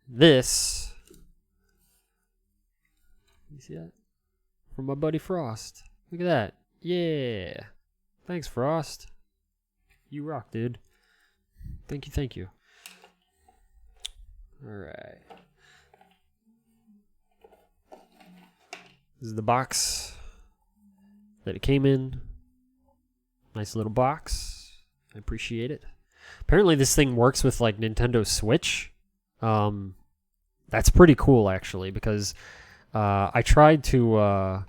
this. You see that? From my buddy Frost. Look at that. Yeah. Thanks, Frost. You rock, dude. Thank you, thank you. Alright. This is the box that it came in. Nice little box. I appreciate it. Apparently this thing works with like Nintendo Switch. That's pretty cool actually, because I tried to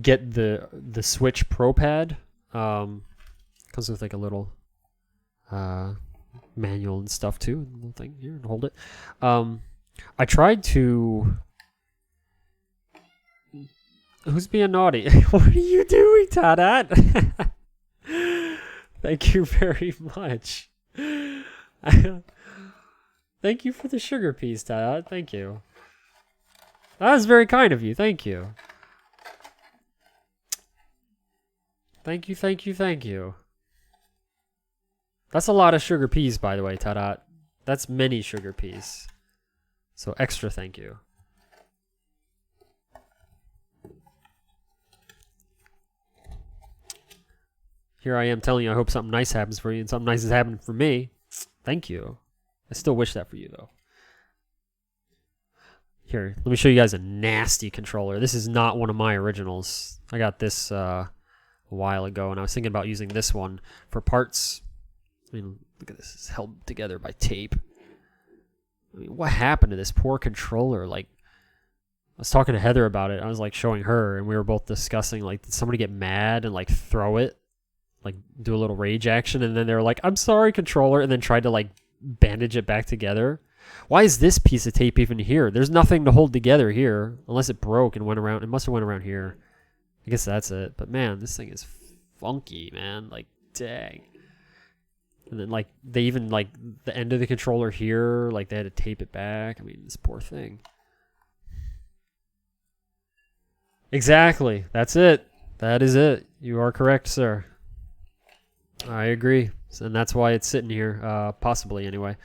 get the Switch Pro Pad. Comes with like a little manual and stuff too. Little thing here, and hold it. I tried to. Who's being naughty? What are you doing, Tadat? Thank you very much. Thank you for the sugar piece, Tadat. Thank you. That was very kind of you. Thank you. Thank you, thank you, thank you. That's a lot of sugar peas, by the way, Tadat. That's many sugar peas. So extra thank you. Here I am telling you I hope something nice happens for you, and something nice is happening for me. Thank you. I still wish that for you, though. Here, let me show you guys a nasty controller. This is not one of my originals. I got this a while ago, and I was thinking about using this one for parts. I mean, look at this. It's held together by tape. I mean, what happened to this poor controller? Like, I was talking to Heather about it. I was, like, showing her, and we were both discussing, like, did somebody get mad and, like, throw it? Like, do a little rage action, and then they were like, I'm sorry, controller, and then tried to, like, bandage it back together. Why is this piece of tape even here? There's nothing to hold together here, unless it broke and went around. It must have went around here. I guess that's it. But, man, this thing is funky, man. Like, dang. And then, like, they even, like, the end of the controller here, like, they had to tape it back. I mean, this poor thing. Exactly. That's it. That is it. You are correct, sir. I agree. And that's why it's sitting here, possibly, anyway.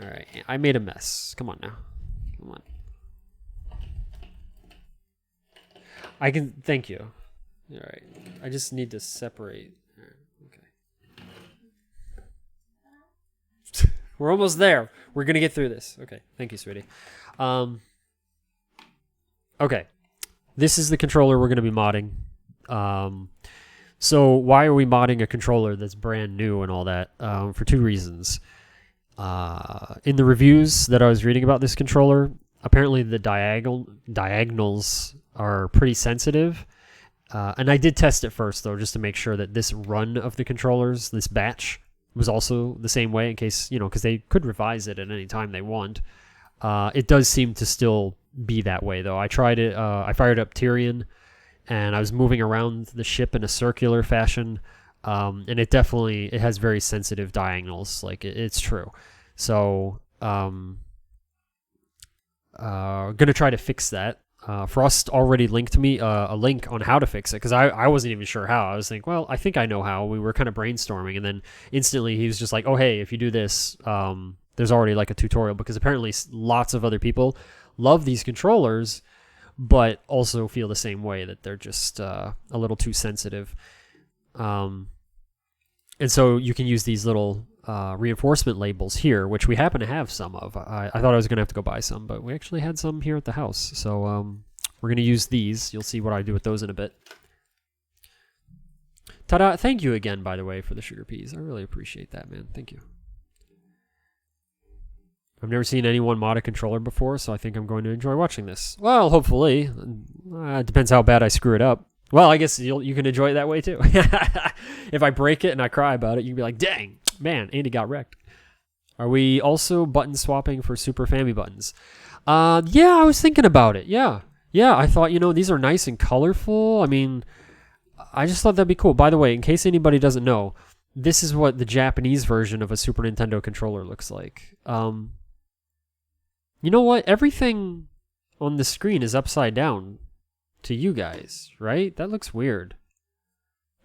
Alright, I made a mess. Come on now. Come on. I can, thank you. Alright, I just need to separate. Okay. We're almost there. We're gonna get through this. Okay, thank you, sweetie. Okay, this is the controller we're gonna be modding. So why are we modding a controller that's brand new and all that? For two reasons. In the reviews that I was reading about this controller, apparently the diagonals are pretty sensitive. And I did test it first, though, just to make sure that this run of the controllers, this batch, was also the same way in case, you know, because they could revise it at any time they want. It does seem to still be that way, though. I tried it. I fired up Tyrion, and I was moving around the ship in a circular fashion. And it has very sensitive diagonals. Like, it's true. So, gonna try to fix that. Frost already linked me a link on how to fix it, because I wasn't even sure how. I was thinking, well, I think I know how. We were kind of brainstorming, and then instantly he was just like, oh, hey, if you do this, there's already like a tutorial, because apparently lots of other people love these controllers, but also feel the same way, that they're just a little too sensitive. And so you can use these little reinforcement labels here, which we happen to have some of. I thought I was going to have to go buy some, but we actually had some here at the house. So we're going to use these. You'll see what I do with those in a bit. Ta-da! Thank you again, by the way, for the sugar peas. I really appreciate that, man. Thank you. I've never seen anyone mod a controller before, so I think I'm going to enjoy watching this. Well, hopefully. It depends how bad I screw it up. Well, I guess you can enjoy it that way, too. If I break it and I cry about it, you can be like, dang, man, Andy got wrecked. Are we also button swapping for Super Family buttons? Yeah, I was thinking about it. Yeah, I thought, these are nice and colorful. I mean, I just thought that'd be cool. By the way, in case anybody doesn't know, this is what the Japanese version of a Super Nintendo controller looks like. You know what? Everything on the screen is upside down to you guys, right? That looks weird.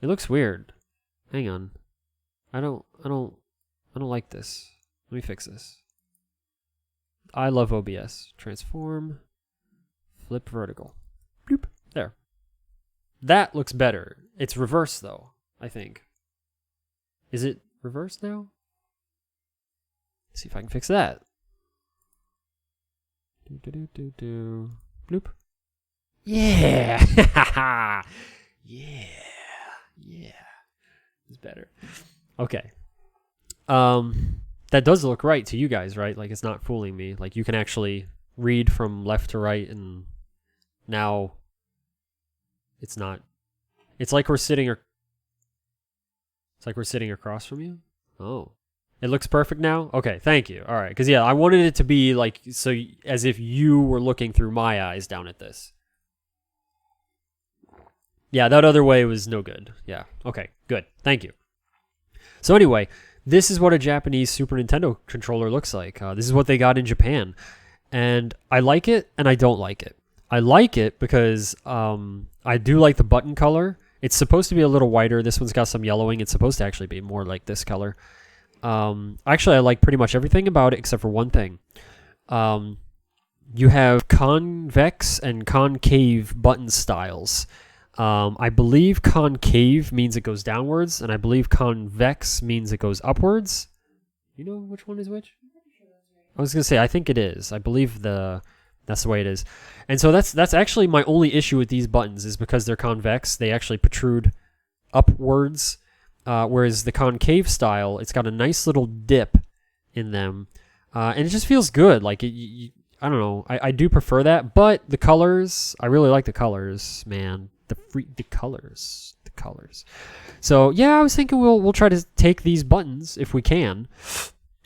It looks weird. Hang on. I don't I don't like this. Let me fix this. I love OBS. Transform. Flip vertical. Bloop. There. That looks better. It's reversed though, I think. Is it reversed now? Let's see if I can fix that. Bloop. Yeah! Yeah. Yeah. It's better. Okay. That does look right to you guys, right? Like, it's not fooling me. Like, you can actually read from left to right, and now it's not. It's like we're sitting across from you. Oh. It looks perfect now? Okay, thank you. All right, because yeah, I wanted it to be like, so as if you were looking through my eyes down at this. Yeah, that other way was no good. Yeah, okay, good. Thank you. So anyway, this is what a Japanese Super Nintendo controller looks like. This is what they got in Japan. And I like it, and I don't like it. I like it because I do like the button color. It's supposed to be a little whiter. This one's got some yellowing. It's supposed to actually be more like this color. Actually, I like pretty much everything about it except for one thing. You have convex and concave button styles. I believe concave means it goes downwards, and I believe convex means it goes upwards. You know which one is which? I was gonna say, I think it is. I believe that's the way it is. And so that's actually my only issue with these buttons, is because they're convex, they actually protrude upwards. Whereas the concave style, it's got a nice little dip in them, and it just feels good. Like I don't know, I do prefer that. But the colors, I really like the colors, man. The colors. So yeah, I was thinking we'll try to take these buttons if we can,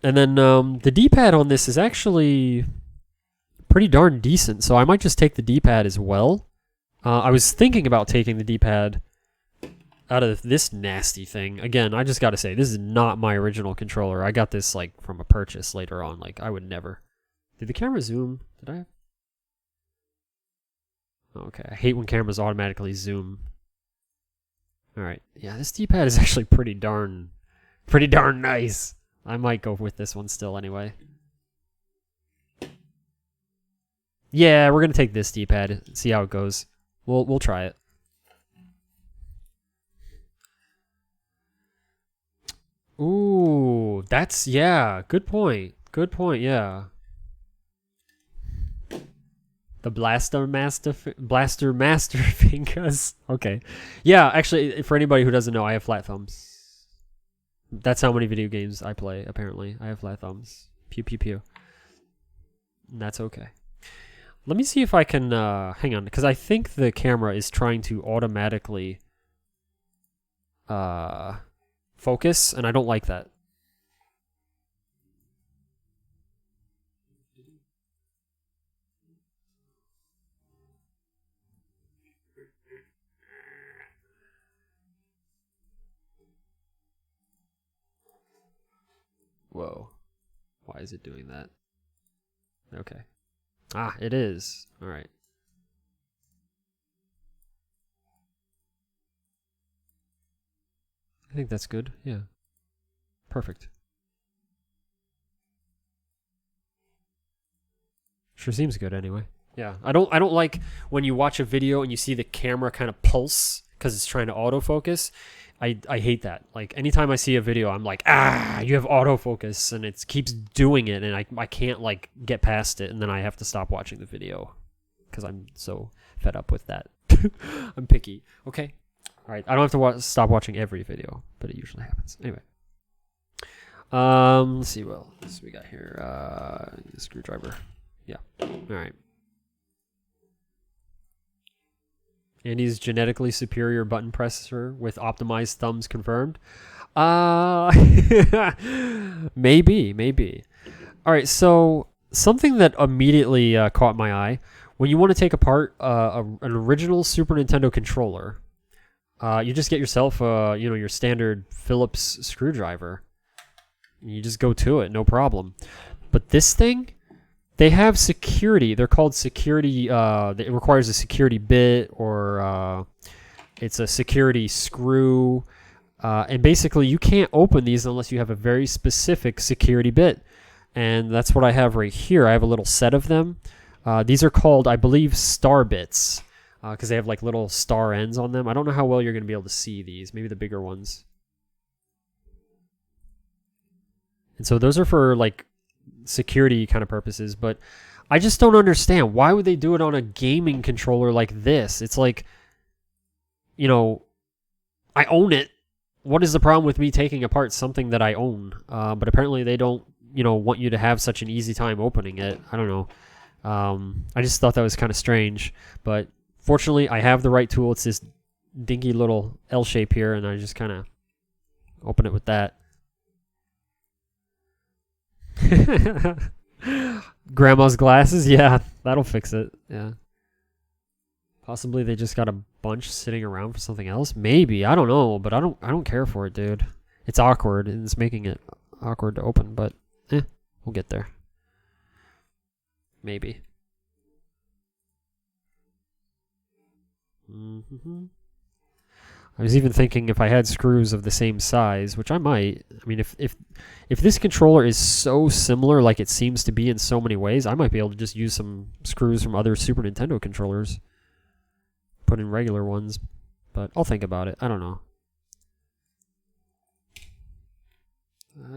and then the D-pad on this is actually pretty darn decent. So I might just take the D-pad as well. I was thinking about taking the D-pad out of this nasty thing. Again, I just gotta say, this is not my original controller. I got this like from a purchase later on. Like, I would never. Did the camera zoom? Did I? Okay, I hate when cameras automatically zoom. Alright, yeah, this D-pad is actually pretty darn nice. I might go with this one still anyway. Yeah, we're gonna take this D-pad, see how it goes. We'll try it. Ooh, that's, yeah, good point. Good point, yeah. The Blaster Master fingers. Okay. Yeah, actually, for anybody who doesn't know, I have flat thumbs. That's how many video games I play, apparently. I have flat thumbs. Pew, pew, pew. And that's okay. Let me see if I can, hang on, because I think the camera is trying to automatically, focus, and I don't like that. Whoa. Why is it doing that? Okay. Ah, it is. All right. I think that's good. Yeah. Perfect. Sure seems good anyway. Yeah. I don't like when you watch a video and you see the camera kind of pulse because it's trying to autofocus. I hate that. Like, anytime I see a video, I'm like, you have autofocus, and it keeps doing it, and I can't like get past it, and then I have to stop watching the video because I'm so fed up with that. I'm picky. Okay. All right, I don't have to stop watching every video, but it usually happens. Anyway, let's see what else we got here. Screwdriver. Yeah. All right. Andy's genetically superior button presser with optimized thumbs confirmed. Maybe. All right, so something that immediately caught my eye: when you want to take apart an original Super Nintendo controller. You just get yourself, your standard Phillips screwdriver. You just go to it, no problem. But this thing, they have security. They're called security. It requires a security bit, or it's a security screw. And basically, you can't open these unless you have a very specific security bit. And that's what I have right here. I have a little set of them. These are called, I believe, star bits, because they have like little star ends on them. I don't know how well you're going to be able to see these. Maybe the bigger ones. And so those are for like security kind of purposes, but I just don't understand. Why would they do it on a gaming controller like this? It's like, you know, I own it. What is the problem with me taking apart something that I own? But apparently they don't, you know, want you to have such an easy time opening it. I don't know. I just thought that was kind of strange. But fortunately, I have the right tool. It's this dinky little L shape here, and I just kind of open it with that. Grandma's glasses? Yeah, that'll fix it. Yeah. Possibly they just got a bunch sitting around for something else. Maybe, I don't know, but I don't care for it, dude. It's awkward, and it's making it awkward to open, but we'll get there. Maybe. I was even thinking if I had screws of the same size, which I might. I mean, if this controller is so similar like it seems to be in so many ways, I might be able to just use some screws from other Super Nintendo controllers. Put in regular ones, but I'll think about it. I don't know.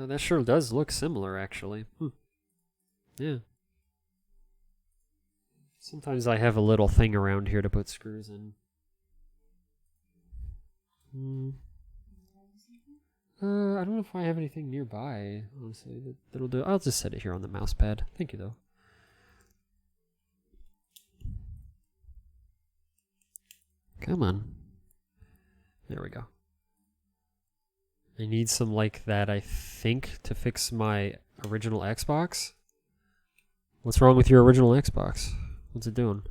That sure does look similar, actually. Yeah. Sometimes I have a little thing around here to put screws in. I don't know if I have anything nearby, honestly, that'll do. I'll just set it here on the mouse pad. Thank you, though. Come on. There we go. I need some like that, I think, to fix my original Xbox. What's wrong with your original Xbox? What's it doing?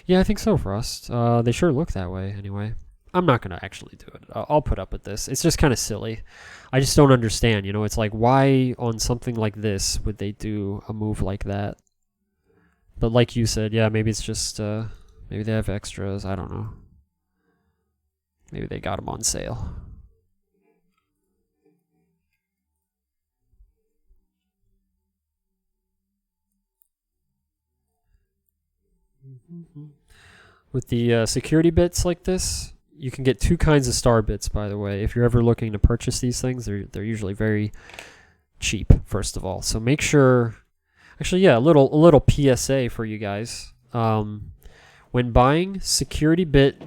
Yeah, I think so, Frost. They sure look that way, anyway. I'm not going to actually do it. I'll put up with this. It's just kind of silly. I just don't understand, you know? It's like, why on something like this would they do a move like that? But like you said, yeah, maybe it's just, maybe they have extras. I don't know. Maybe they got them on sale. With the security bits like this, you can get two kinds of star bits, by the way. If you're ever looking to purchase these things, they're usually very cheap, first of all. So make sure... Actually, yeah, a little PSA for you guys. When buying security bit...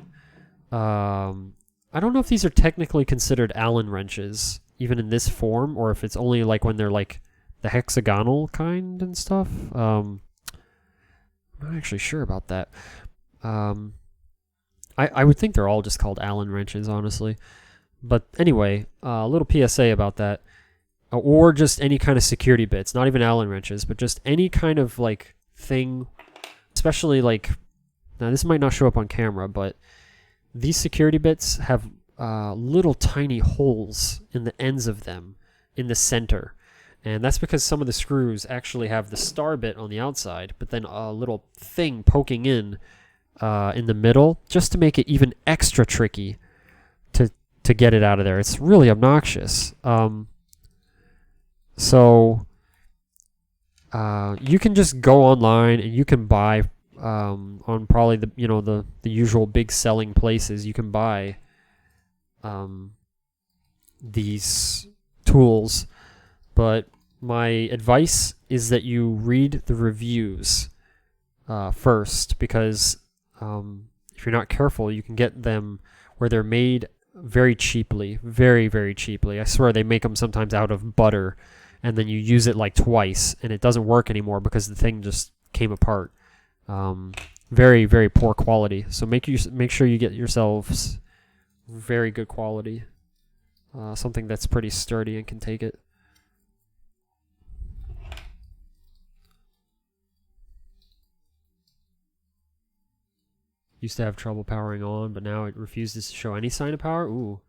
I don't know if these are technically considered Allen wrenches, even in this form, or if it's only like when they're like the hexagonal kind and stuff. I'm not actually sure about that. I would think they're all just called Allen wrenches, honestly. But anyway, a little PSA about that. Or just any kind of security bits, not even Allen wrenches, but just any kind of like thing, especially like, now this might not show up on camera, but these security bits have little tiny holes in the ends of them in the center. And that's because some of the screws actually have the star bit on the outside, but then a little thing poking in the middle, just to make it even extra tricky to get it out of there. It's really obnoxious. So you can just go online and you can buy on probably the usual big selling places. You can buy these tools, but my advice is that you read the reviews first, because if you're not careful, you can get them where they're made very cheaply, very, very cheaply. I swear they make them sometimes out of butter, and then you use it like twice, and it doesn't work anymore because the thing just came apart. Very, very poor quality. So make sure you get yourselves very good quality, something that's pretty sturdy and can take it. Used to have trouble powering on, but now it refuses to show any sign of power. Ooh.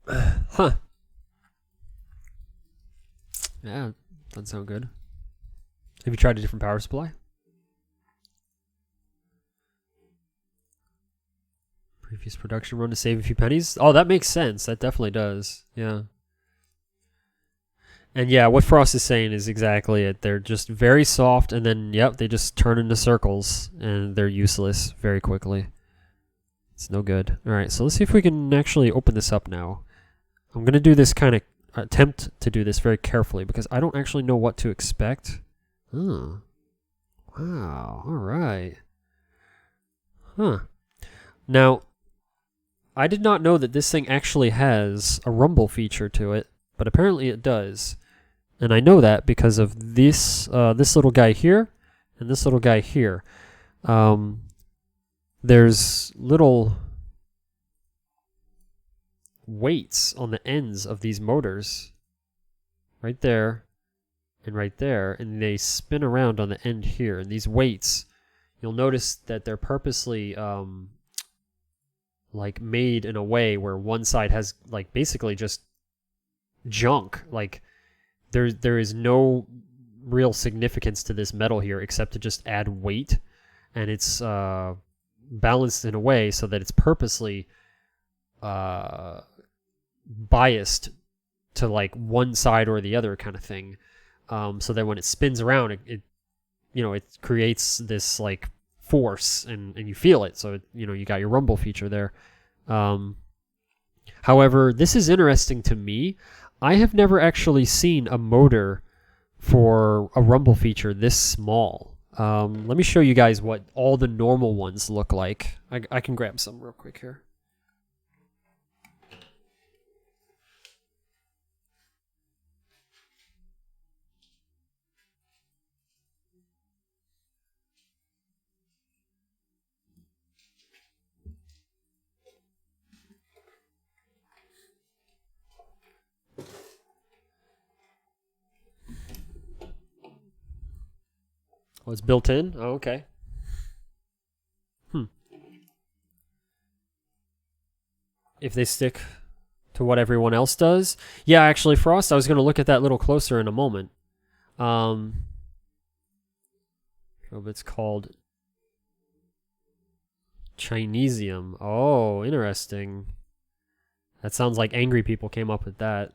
Huh. Yeah, doesn't sound good. Have you tried a different power supply? Previous production run to save a few pennies? Oh, that makes sense. That definitely does. Yeah. And yeah, what Frost is saying is exactly it. They're just very soft, and then, yep, they just turn into circles, and they're useless very quickly. It's no good. Alright, so let's see if we can actually open this up now. I'm going to do this kind of, attempt to do this very carefully, because I don't actually know what to expect. Oh. Wow, alright. Huh. Now, I did not know that this thing actually has a rumble feature to it, but apparently it does. And I know that because of this this little guy here and this little guy here. There's little weights on the ends of these motors. Right there and right there. And they spin around on the end here. And these weights, you'll notice that they're purposely like made in a way where one side has like basically just junk. Like there is no real significance to this metal here except to just add weight, and it's balanced in a way so that it's purposely biased to like one side or the other kind of thing, so that when it spins around, it creates this like force, and you feel it. So you got your rumble feature there. However, this is interesting to me. I have never actually seen a motor for a rumble feature this small. Let me show you guys what all the normal ones look like. I can grab some real quick here. Oh, it's built in? Oh, okay. If they stick to what everyone else does. Yeah, actually, Frost, I was going to look at that a little closer in a moment. It's called Chinesium. Oh, interesting. That sounds like angry people came up with that.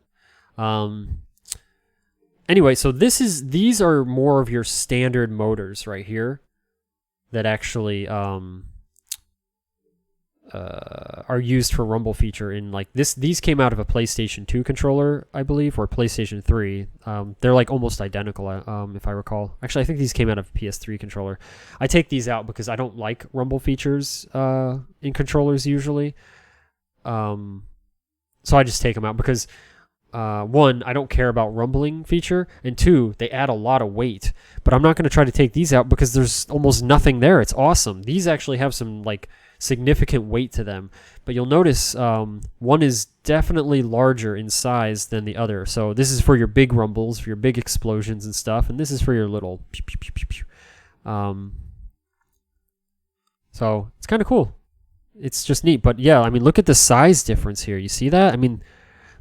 Anyway, so these are more of your standard motors right here that actually are used for rumble feature in like this. These came out of a PlayStation 2 controller, I believe, or PlayStation 3. They're like almost identical, if I recall. Actually, I think these came out of PS3 controller. I take these out because I don't like rumble features in controllers usually. So I just take them out because one, I don't care about rumbling feature, and two, they add a lot of weight. But I'm not going to try to take these out because there's almost nothing there. It's awesome. These actually have some like significant weight to them. But you'll notice one is definitely larger in size than the other. So this is for your big rumbles, for your big explosions and stuff, and this is for your little pew, pew, pew, pew, pew. So it's kind of cool. It's just neat. But yeah, I mean, look at the size difference here. You see that? I mean,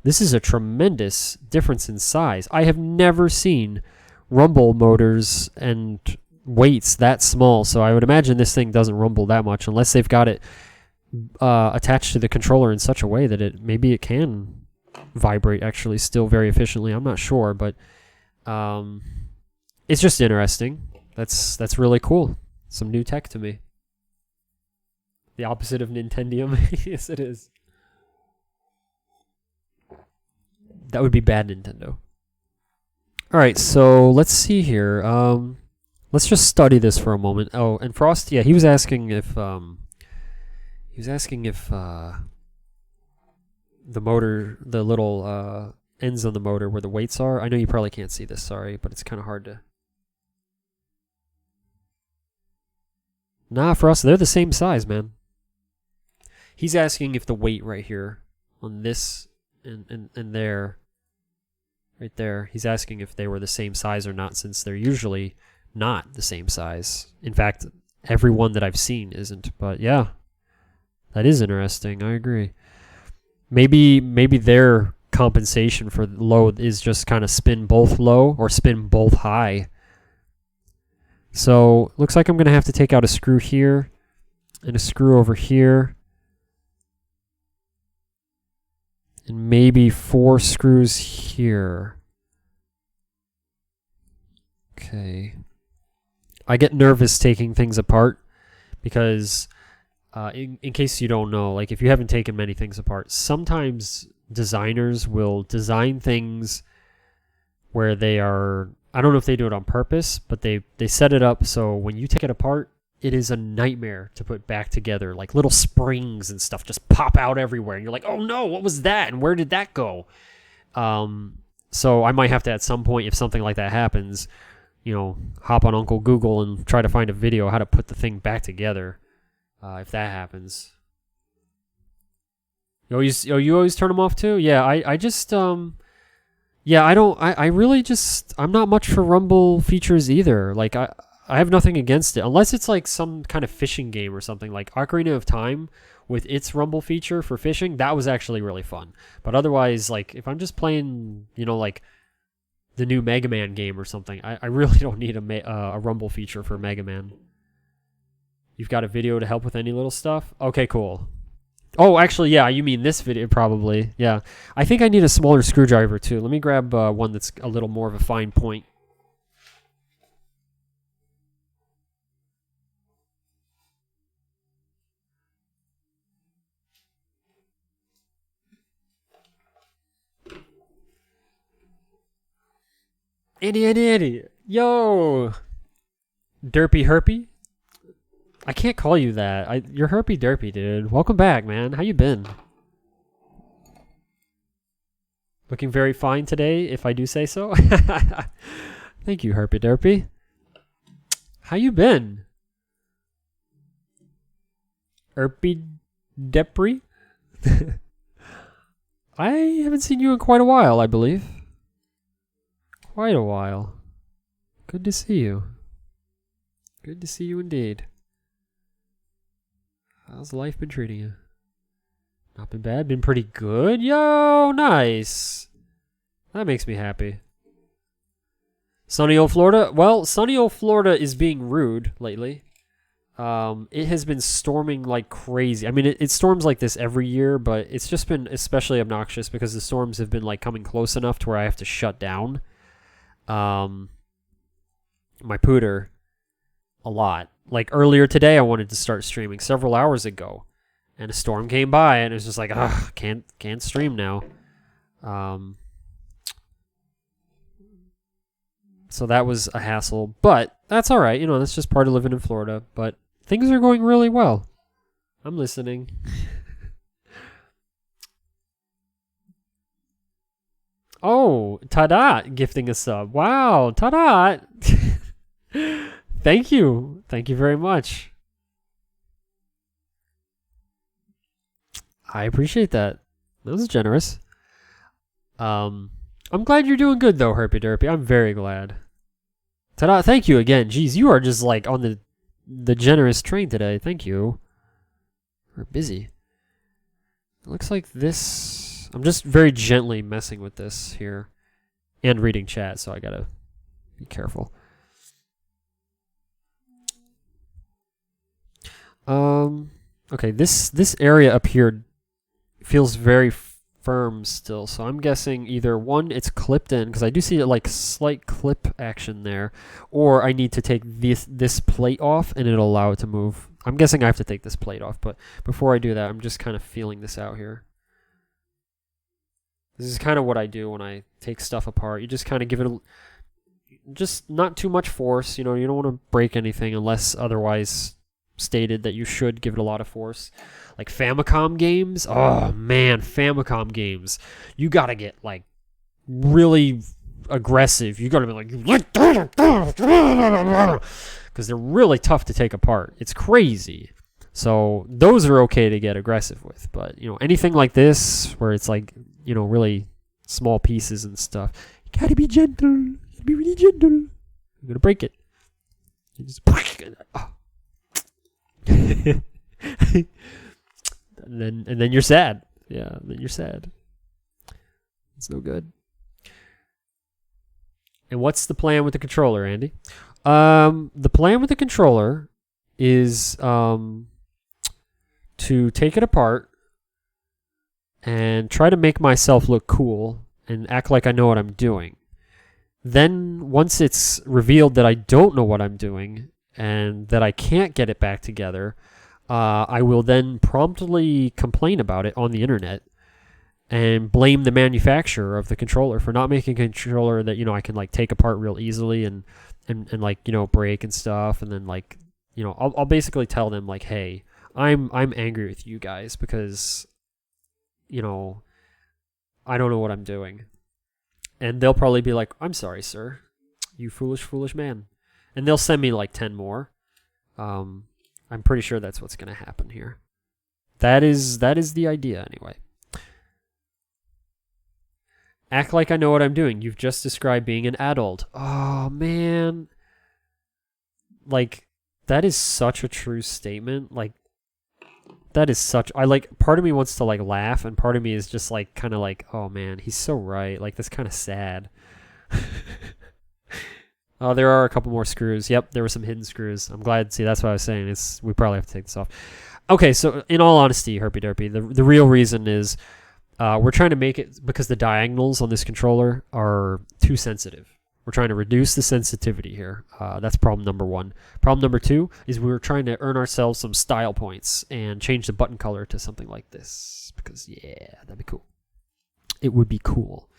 this is a tremendous difference in size. I have never seen rumble motors and weights that small, so I would imagine this thing doesn't rumble that much unless they've got it attached to the controller in such a way that maybe it can vibrate actually still very efficiently. I'm not sure, but it's just interesting. That's really cool. Some new tech to me. The opposite of Nintendium. Yes, it is. That would be bad Nintendo. Alright, so let's see here. Let's just study this for a moment. Oh, and Frost, yeah, he was asking if the motor, the little ends on the motor where the weights are. I know you probably can't see this, sorry, but it's kind of hard to. Nah, Frost, they're the same size, man. He's asking if the weight right here on this and there, right there, he's asking if they were the same size or not, since they're usually not the same size. In fact, every one that I've seen isn't. But yeah, that is interesting. I agree. Maybe their compensation for low is just kind of spin both low or spin both high. So looks like I'm going to have to take out a screw here and a screw over here. And maybe 4 screws here. Okay. I get nervous taking things apart because in case you don't know, like if you haven't taken many things apart, sometimes designers will design things where they are, I don't know if they do it on purpose, but they set it up so when you take it apart, it is a nightmare to put back together. Like little springs and stuff just pop out everywhere. And you're like, oh no, what was that? And where did that go? So I might have to, at some point, if something like that happens, hop on Uncle Google and try to find a video how to put the thing back together. If that happens. You always turn them off too? Yeah, I just, yeah, I really just, I'm not much for rumble features either. Like, I have nothing against it, unless it's like some kind of fishing game or something, like Ocarina of Time with its rumble feature for fishing. That was actually really fun. But otherwise, like, if I'm just playing, like the new Mega Man game or something, I really don't need a rumble feature for Mega Man. You've got a video to help with any little stuff? Okay, cool. Oh, actually, yeah, you mean this video, probably. Yeah. I think I need a smaller screwdriver, too. Let me grab one that's a little more of a fine point. Andy. Yo! Derpy Herpy? I can't call you that. You're Herpy Derpy, dude. Welcome back, man. How you been? Looking very fine today, if I do say so. Thank you, Herpy Derpy. How you been? Herpy Depri? I haven't seen you in quite a while, I believe. Quite a while. Good to see you. Good to see you indeed. How's life been treating you? Not been bad, been pretty good. Yo, nice. That makes me happy. Sunny old Florida? Well, sunny old Florida is being rude lately. It has been storming like crazy. I mean, it storms like this every year, but it's just been especially obnoxious because the storms have been like coming close enough to where I have to shut down my pooter a lot. Like earlier today, I wanted to start streaming several hours ago, and a storm came by, and it was just like, ugh, can't stream now. So that was a hassle, but that's all right. That's just part of living in Florida. But things are going really well. I'm listening. Oh, Tadat gifting a sub. Wow, Tadat. Thank you. Thank you very much. I appreciate that. That was generous. I'm glad you're doing good though, Herpy Derpy. I'm very glad. Ta-da, thank you again. Jeez, you are just like on the generous train today. Thank you. We're busy. It looks like this. I'm just very gently messing with this here. And reading chat, so I gotta be careful. Okay, this area up here feels very firm still, so I'm guessing either one, it's clipped in, because I do see like slight clip action there, or I need to take this plate off and it'll allow it to move. I'm guessing I have to take this plate off, but before I do that, I'm just kind of feeling this out here. This is kind of what I do when I take stuff apart. You just kind of give it just not too much force. You don't want to break anything unless otherwise stated that you should give it a lot of force. Like Famicom games, oh man, Famicom games, you gotta get like really aggressive. You gotta be like, because they're really tough to take apart. It's crazy. So those are okay to get aggressive with, but anything like this where it's like really small pieces and stuff, you gotta be gentle. You gotta be really gentle. You're gonna break it. You just and then you're sad. Yeah, then you're sad. It's no good. And what's the plan with the controller, Andy? The plan with the controller is to take it apart and try to make myself look cool and act like I know what I'm doing. Then once it's revealed that I don't know what I'm doing and that I can't get it back together, I will then promptly complain about it on the internet and blame the manufacturer of the controller for not making a controller that, I can like take apart real easily and like, break and stuff. And then like, I'll basically tell them like, hey, I'm angry with you guys because, I don't know what I'm doing. And they'll probably be like, I'm sorry, sir. You foolish, foolish man. And they'll send me like 10 more. I'm pretty sure that's what's going to happen here. That is the idea anyway. Act like I know what I'm doing. You've just described being an adult. Oh, man. Like, that is such a true statement. Like, that is such... part of me wants to, like, laugh, and part of me is just, like, kind of like, oh, man, he's so right. Like, that's kind of sad. Oh, there are a couple more screws. Yep, there were some hidden screws. I'm glad. See, that's what I was saying. We probably have to take this off. Okay, so in all honesty, Herpy Derpy, the real reason is we're trying to make it because the diagonals on this controller are too sensitive. We're trying to reduce the sensitivity here. That's problem number one. Problem number two is we're trying to earn ourselves some style points and change the button color to something like this. Because, yeah, that'd be cool. It would be cool.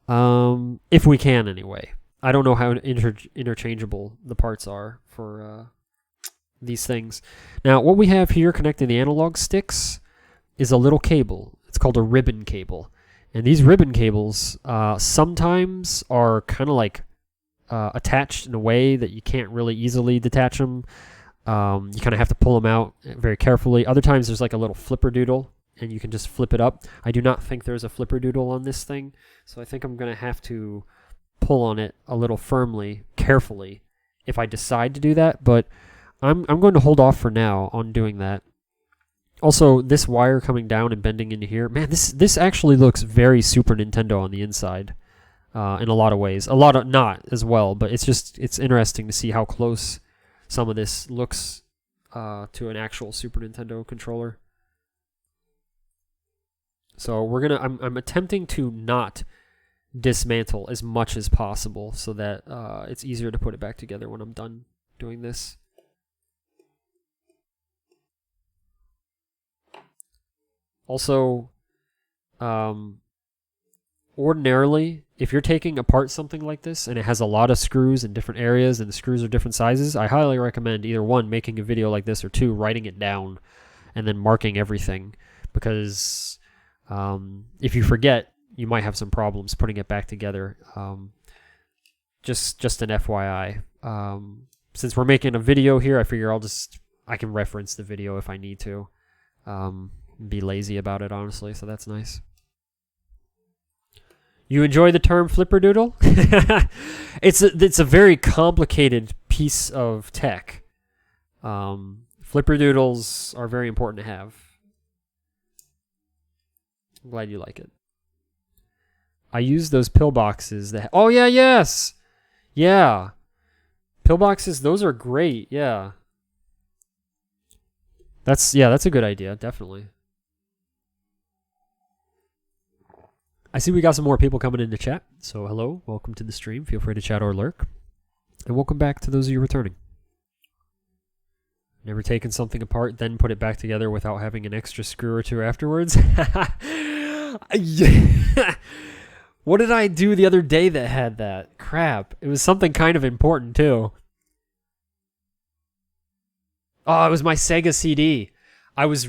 If we can, anyway. I don't know how interchangeable the parts are for these things. Now, what we have here connecting the analog sticks is a little cable. It's called a ribbon cable. And these ribbon cables sometimes are kind of like attached in a way that you can't really easily detach them. You kind of have to pull them out very carefully. Other times there's like a little flipper doodle and you can just flip it up. I do not think there's a flipper doodle on this thing. So I think I'm going to have to pull on it a little firmly, carefully, if I decide to do that. But I'm going to hold off for now on doing that. Also, this wire coming down and bending into here, man, this actually looks very Super Nintendo on the inside in a lot of ways. A lot of not as well, but it's interesting to see how close some of this looks to an actual Super Nintendo controller. So I'm attempting to not dismantle as much as possible so that it's easier to put it back together when I'm done doing this. Also, ordinarily, if you're taking apart something like this and it has a lot of screws in different areas and the screws are different sizes, I highly recommend either one, making a video like this, or two, writing it down and then marking everything. Because if you forget, you might have some problems putting it back together. Just an FYI. Since we're making a video here, I figure I can reference the video if I need to. Be lazy about it, honestly, so that's nice. You enjoy the term flipperdoodle? It's a very complicated piece of tech. Flipperdoodles are very important to have. I'm glad you like it. I use those pillboxes that... Oh, yeah, yes! Yeah. Pillboxes, those are great, yeah. That's a good idea, definitely. I see we got some more people coming into chat. So hello, welcome to the stream. Feel free to chat or lurk. And welcome back to those of you returning. Never taken something apart, then put it back together without having an extra screw or two afterwards? What did I do the other day that had that? Crap. It was something kind of important too. Oh, it was my Sega CD. I was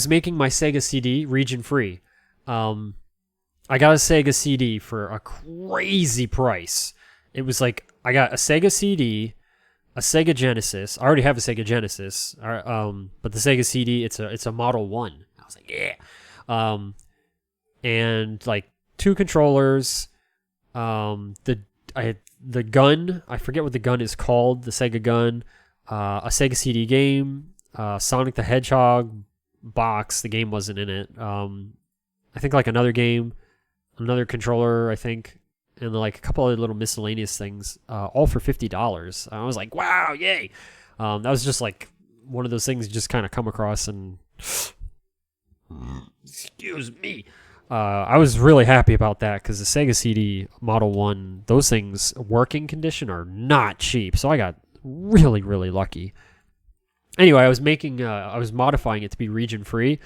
making my Sega CD region free. I got a Sega CD for a crazy price. It was like I got a Sega CD, a Sega Genesis. I already have a Sega Genesis, but the Sega CD, it's a Model 1. I was like, yeah. And like 2 controllers, the gun. I forget what the gun is called. The Sega gun. A Sega CD game, Sonic the Hedgehog box. The game wasn't in it. I think like another game, another controller, I think, and like a couple other little miscellaneous things, all for $50. I was like, wow, yay! That was just like one of those things you just kind of come across and excuse me. I was really happy about that because the Sega CD Model 1, those things, working condition, are not cheap. So I got really, really lucky. Anyway, I was modifying it to be region free,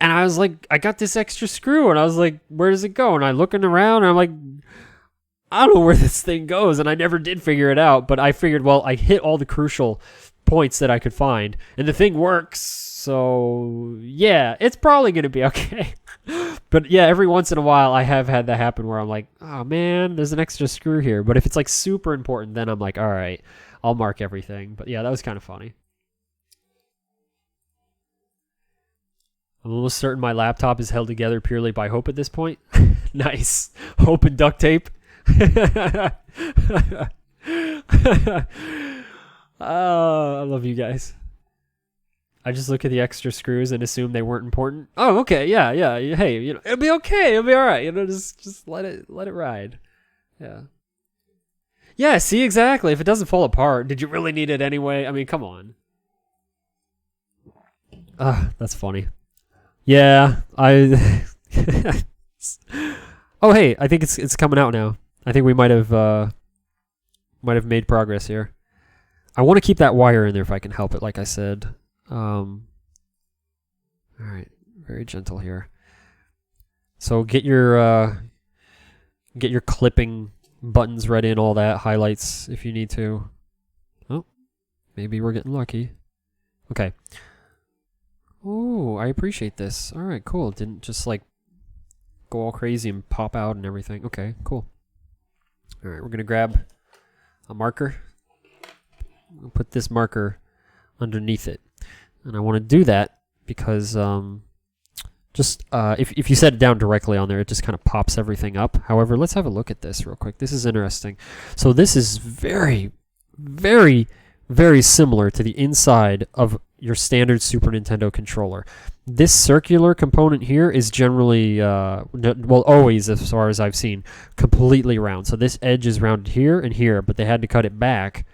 and I was like, I got this extra screw, and I was like, where does it go? And I'm looking around, and I'm like, I don't know where this thing goes, and I never did figure it out, but I figured, well, I hit all the crucial points that I could find, and the thing works, so yeah, it's probably going to be okay. But yeah, every once in a while, I have had that happen where I'm like, oh man, there's an extra screw here. But if it's like super important, then I'm like, all right, I'll mark everything. But yeah, that was kind of funny. I'm almost certain my laptop is held together purely by hope at this point. Nice. Hope and duct tape. Oh, I love you guys. I just look at the extra screws and assume they weren't important. Oh, okay, yeah. Hey, it'll be okay. It'll be all right. Just let it ride. Yeah. Yeah. See, exactly. If it doesn't fall apart, did you really need it anyway? I mean, come on. That's funny. Yeah, oh, hey, I think it's coming out now. I think we might have made progress here. I want to keep that wire in there if I can help it, like I said. All right, very gentle here. So get your clipping buttons ready and all that, highlights if you need to. Oh, maybe we're getting lucky. Okay. Oh, I appreciate this. All right, cool. It didn't just like go all crazy and pop out and everything. Okay, cool. All right, we're gonna grab a marker. I'll put this marker underneath it, and I want to do that because if you set it down directly on there, it just kind of pops everything up. However, let's have a look at this real quick. This is interesting. So this is very, very, very similar to the inside of your standard Super Nintendo controller. This circular component here is generally, always, as far as I've seen, completely round. So this edge is rounded here and here, but they had to cut it back.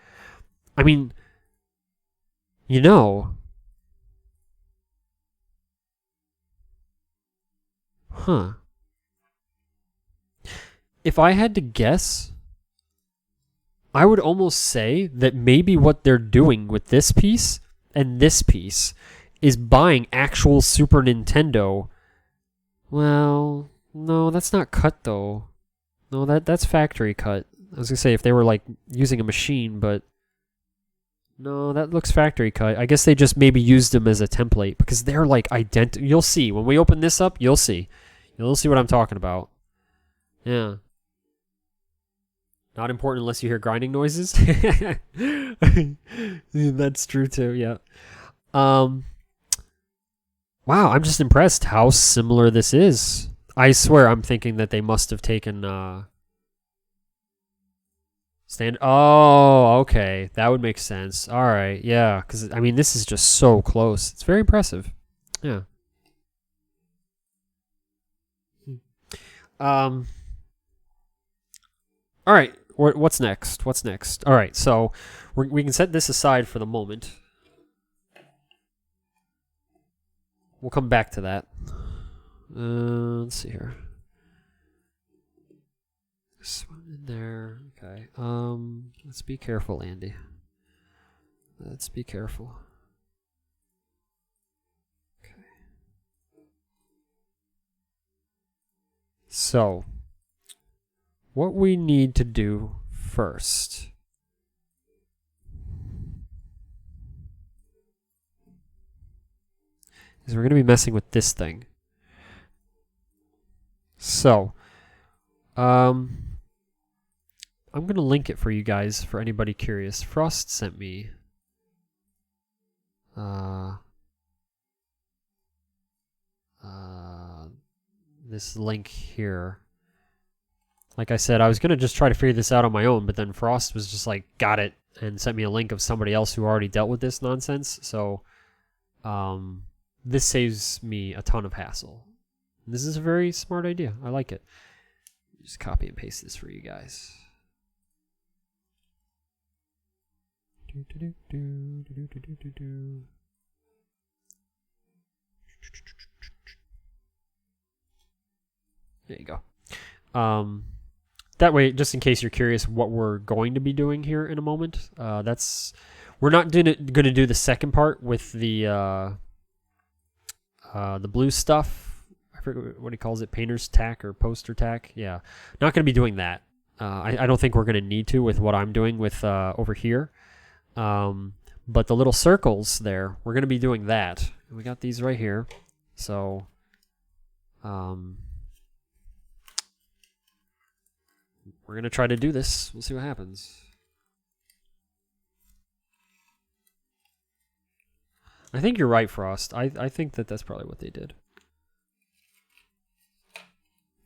I mean, if I had to guess, I would almost say that maybe what they're doing with this piece and this piece is buying actual Super Nintendo. Well, no, that's not cut though. No, that's factory cut. I was gonna say if they were like using a machine, but no, that looks factory cut. I guess they just maybe used them as a template because they're like identical. You'll see when we open this up. You'll see what I'm talking about. Yeah. Not important unless you hear grinding noises. That's true too, yeah. Wow, I'm just impressed how similar this is. I swear I'm thinking that they must have taken Oh, okay. That would make sense. All right, yeah, cuz I mean this is just so close. It's very impressive. Yeah. All right. What's next? All right, so we can set this aside for the moment. We'll come back to that. Let's see here. This one in there. Okay. Let's be careful, Andy. Let's be careful. Okay. So, what we need to do first is we're going to be messing with this thing. So, I'm going to link it for you guys for anybody curious. Frost sent me this link here. Like I said, I was going to just try to figure this out on my own, but then Frost was just like, got it, and sent me a link of somebody else who already dealt with this nonsense. So this saves me a ton of hassle. This is a very smart idea. I like it. Just copy and paste this for you guys. There you go. That way, just in case you're curious what we're going to be doing here in a moment, we're not going to do the second part with the blue stuff. I forget what he calls it, painter's tack or poster tack. Yeah, not going to be doing that. I don't think we're going to need to with what I'm doing with over here. But the little circles there, we're going to be doing that. We got these right here. So, we're going to try to do this. We'll see what happens. I think you're right, Frost. I think that's probably what they did.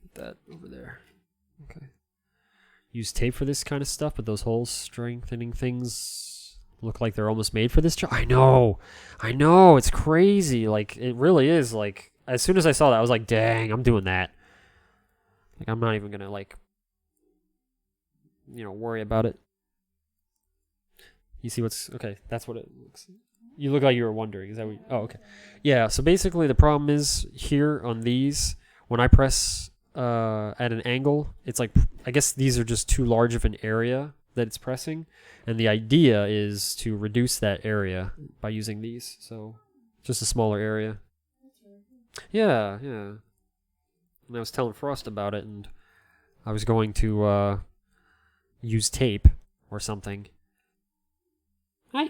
Put that over there. Okay. Use tape for this kind of stuff, but those hole strengthening things look like they're almost made for this job. I know, it's crazy. Like, it really is. Like, as soon as I saw that, I was like, dang, I'm doing that. Like, I'm not even gonna, like, worry about it. You see what's, okay, that's what it looks like. You look like you were wondering. Is that what oh, okay. Yeah, so basically the problem is here on these, when I press at an angle, it's like, I guess these are just too large of an area that it's pressing, and the idea is to reduce that area by using these. So just a smaller area. Yeah. And I was telling Frost about it, and I was going to use tape or something. Hi.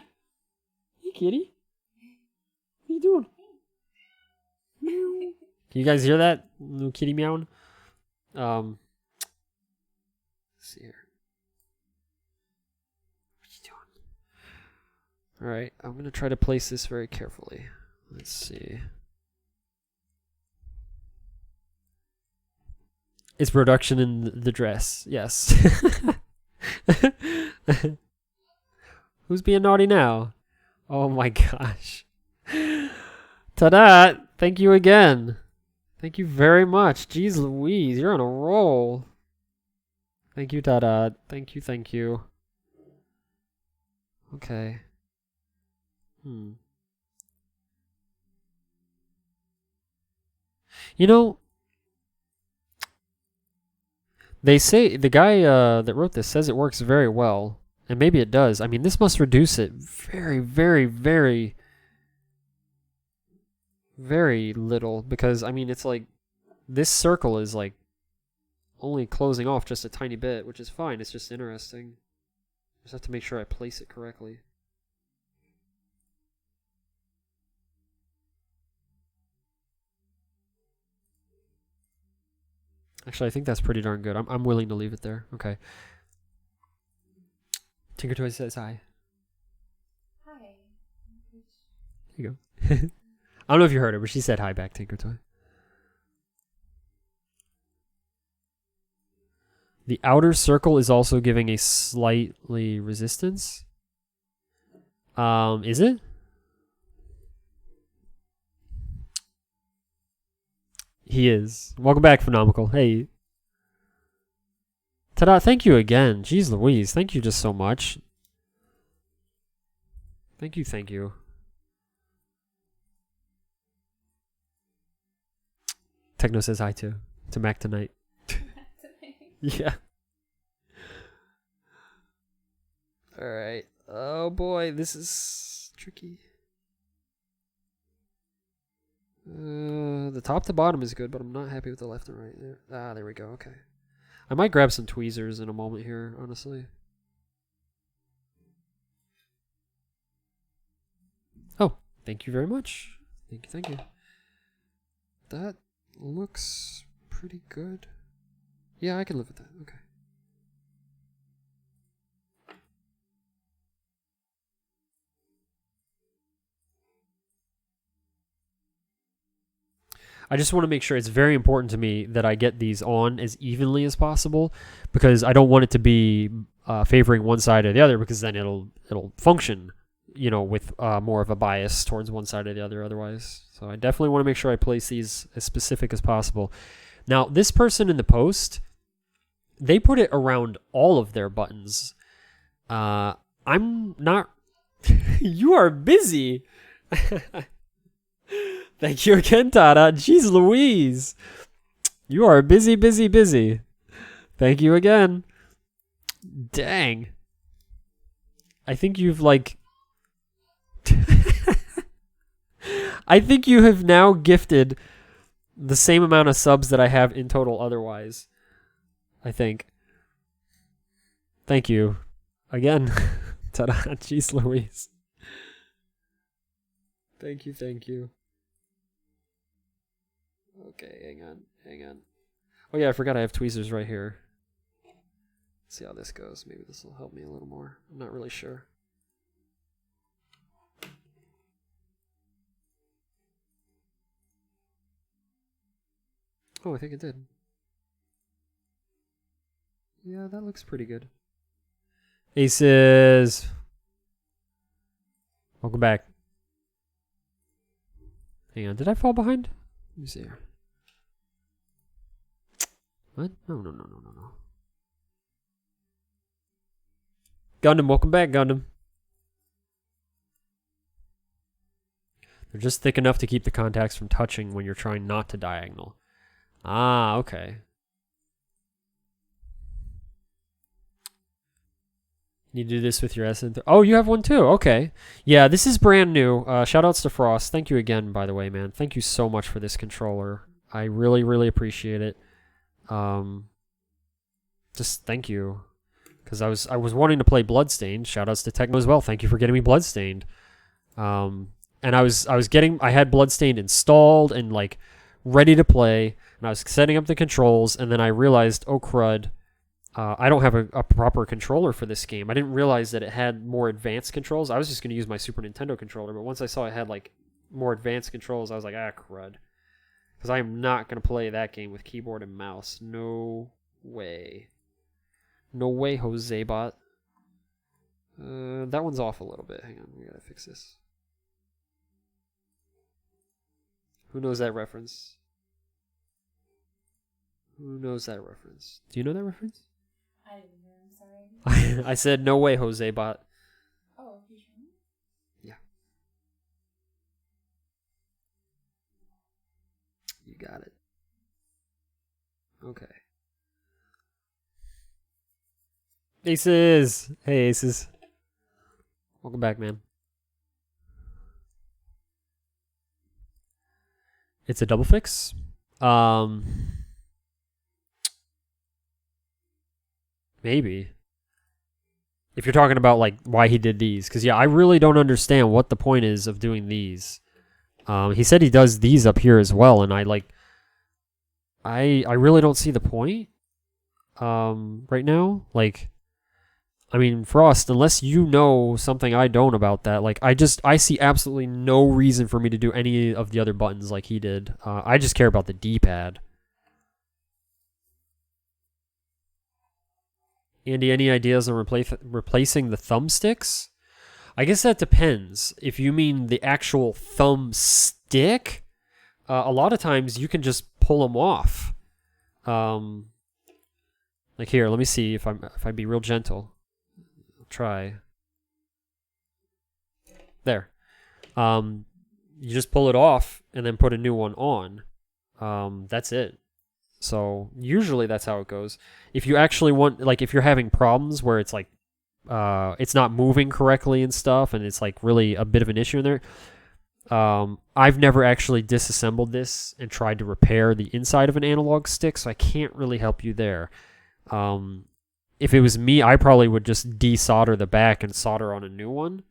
Hey, kitty. What are you doing? Meow. Can you guys hear that? Little kitty meowing? Let's see here. What are you doing? Alright, I'm going to try to place this very carefully. Let's see. It's production in the dress. Yes. Who's being naughty now? Oh my gosh. Ta-da! Thank you again. Thank you very much. Jeez Louise, you're on a roll. Thank you, Ta-da. Thank you. Okay. They say, the guy that wrote this says it works very well. And maybe it does. I mean, this must reduce it very, very, very, very little. Because, I mean, it's like, this circle is like only closing off just a tiny bit, which is fine. It's just interesting. Just have to make sure I place it correctly. Actually, I think that's pretty darn good. I'm willing to leave it there. Okay. Tinker Toy says hi. Hi. There you go. I don't know if you heard her, but she said hi back, Tinker Toy. The outer circle is also giving a slightly resistance. Is it? He is. Welcome back, Phenomenal. Hey. Ta-da, thank you again. Jeez Louise, thank you just so much. Thank you. Techno says hi to Mac tonight. Yeah. Alright. Oh boy, this is tricky. The top to bottom is good, but I'm not happy with the left and right there. Ah, there we go, okay. I might grab some tweezers in a moment here, honestly. Oh, thank you very much. Thank you. That looks pretty good. Yeah, I can live with that. Okay. I just want to make sure, it's very important to me that I get these on as evenly as possible, because I don't want it to be favoring one side or the other, because then it'll function, with more of a bias towards one side or the other otherwise. So I definitely want to make sure I place these as specific as possible. Now, this person in the post, they put it around all of their buttons. I'm not. You are busy. Thank you again, Tata. Jeez Louise. You are busy, busy, busy. Thank you again. Dang. I think you've like... I think you have now gifted the same amount of subs that I have in total otherwise. I think. Thank you. Again. Ta-da. Jeez Louise. Thank you, thank you. Okay, hang on. Oh yeah, I forgot I have tweezers right here. Let's see how this goes. Maybe this will help me a little more. I'm not really sure. Oh, I think it did. Yeah, that looks pretty good. Aces. Welcome back. Hang on, did I fall behind? Let me see here. What? No. Gundam, welcome back, Gundam. They're just thick enough to keep the contacts from touching when you're trying not to diagonal. Ah, okay. You do this with your SN3. Oh, you have one too. Okay. Yeah, this is brand new. Shoutouts to Frost. Thank you again, by the way, man. Thank you so much for this controller. I really, really appreciate it. Just thank you. Because I was wanting to play Bloodstained. Shoutouts to Techno as well. Thank you for getting me Bloodstained. And I had Bloodstained installed and like ready to play. And I was setting up the controls, and then I realized, oh crud, I don't have a proper controller for this game. I didn't realize that it had more advanced controls. I was just going to use my Super Nintendo controller, but once I saw it had like more advanced controls, I was like, ah, crud. Because I am not going to play that game with keyboard and mouse. No way. No way, Jose Bot. That one's off a little bit. Hang on, we gotta fix this. Who knows that reference? Who knows that reference? Do you know that reference? I didn't hear, I'm sorry. I said, no way, Jose Bot. Oh, you sure? Yeah. You got it. Okay. Aces! Hey, Aces. Welcome back, man. It's a double fix. Maybe. If you're talking about like why he did these, because yeah, I really don't understand what the point is of doing these. He said he does these up here as well, and I really don't see the point. Right now, like, I mean, Frost, unless you know something I don't about that, like, I see absolutely no reason for me to do any of the other buttons like he did. I just care about the D-pad. Andy, any ideas on replacing the thumbsticks? I guess that depends. If you mean the actual thumbstick, a lot of times you can just pull them off. Like here, let me see if I be real gentle. I'll try. There. You just pull it off and then put a new one on. That's it. So usually that's how it goes. If you actually want, like, if you're having problems where it's like, it's not moving correctly and stuff, and it's like really a bit of an issue in there. I've never actually disassembled this and tried to repair the inside of an analog stick, so I can't really help you there. If it was me, I probably would just desolder the back and solder on a new one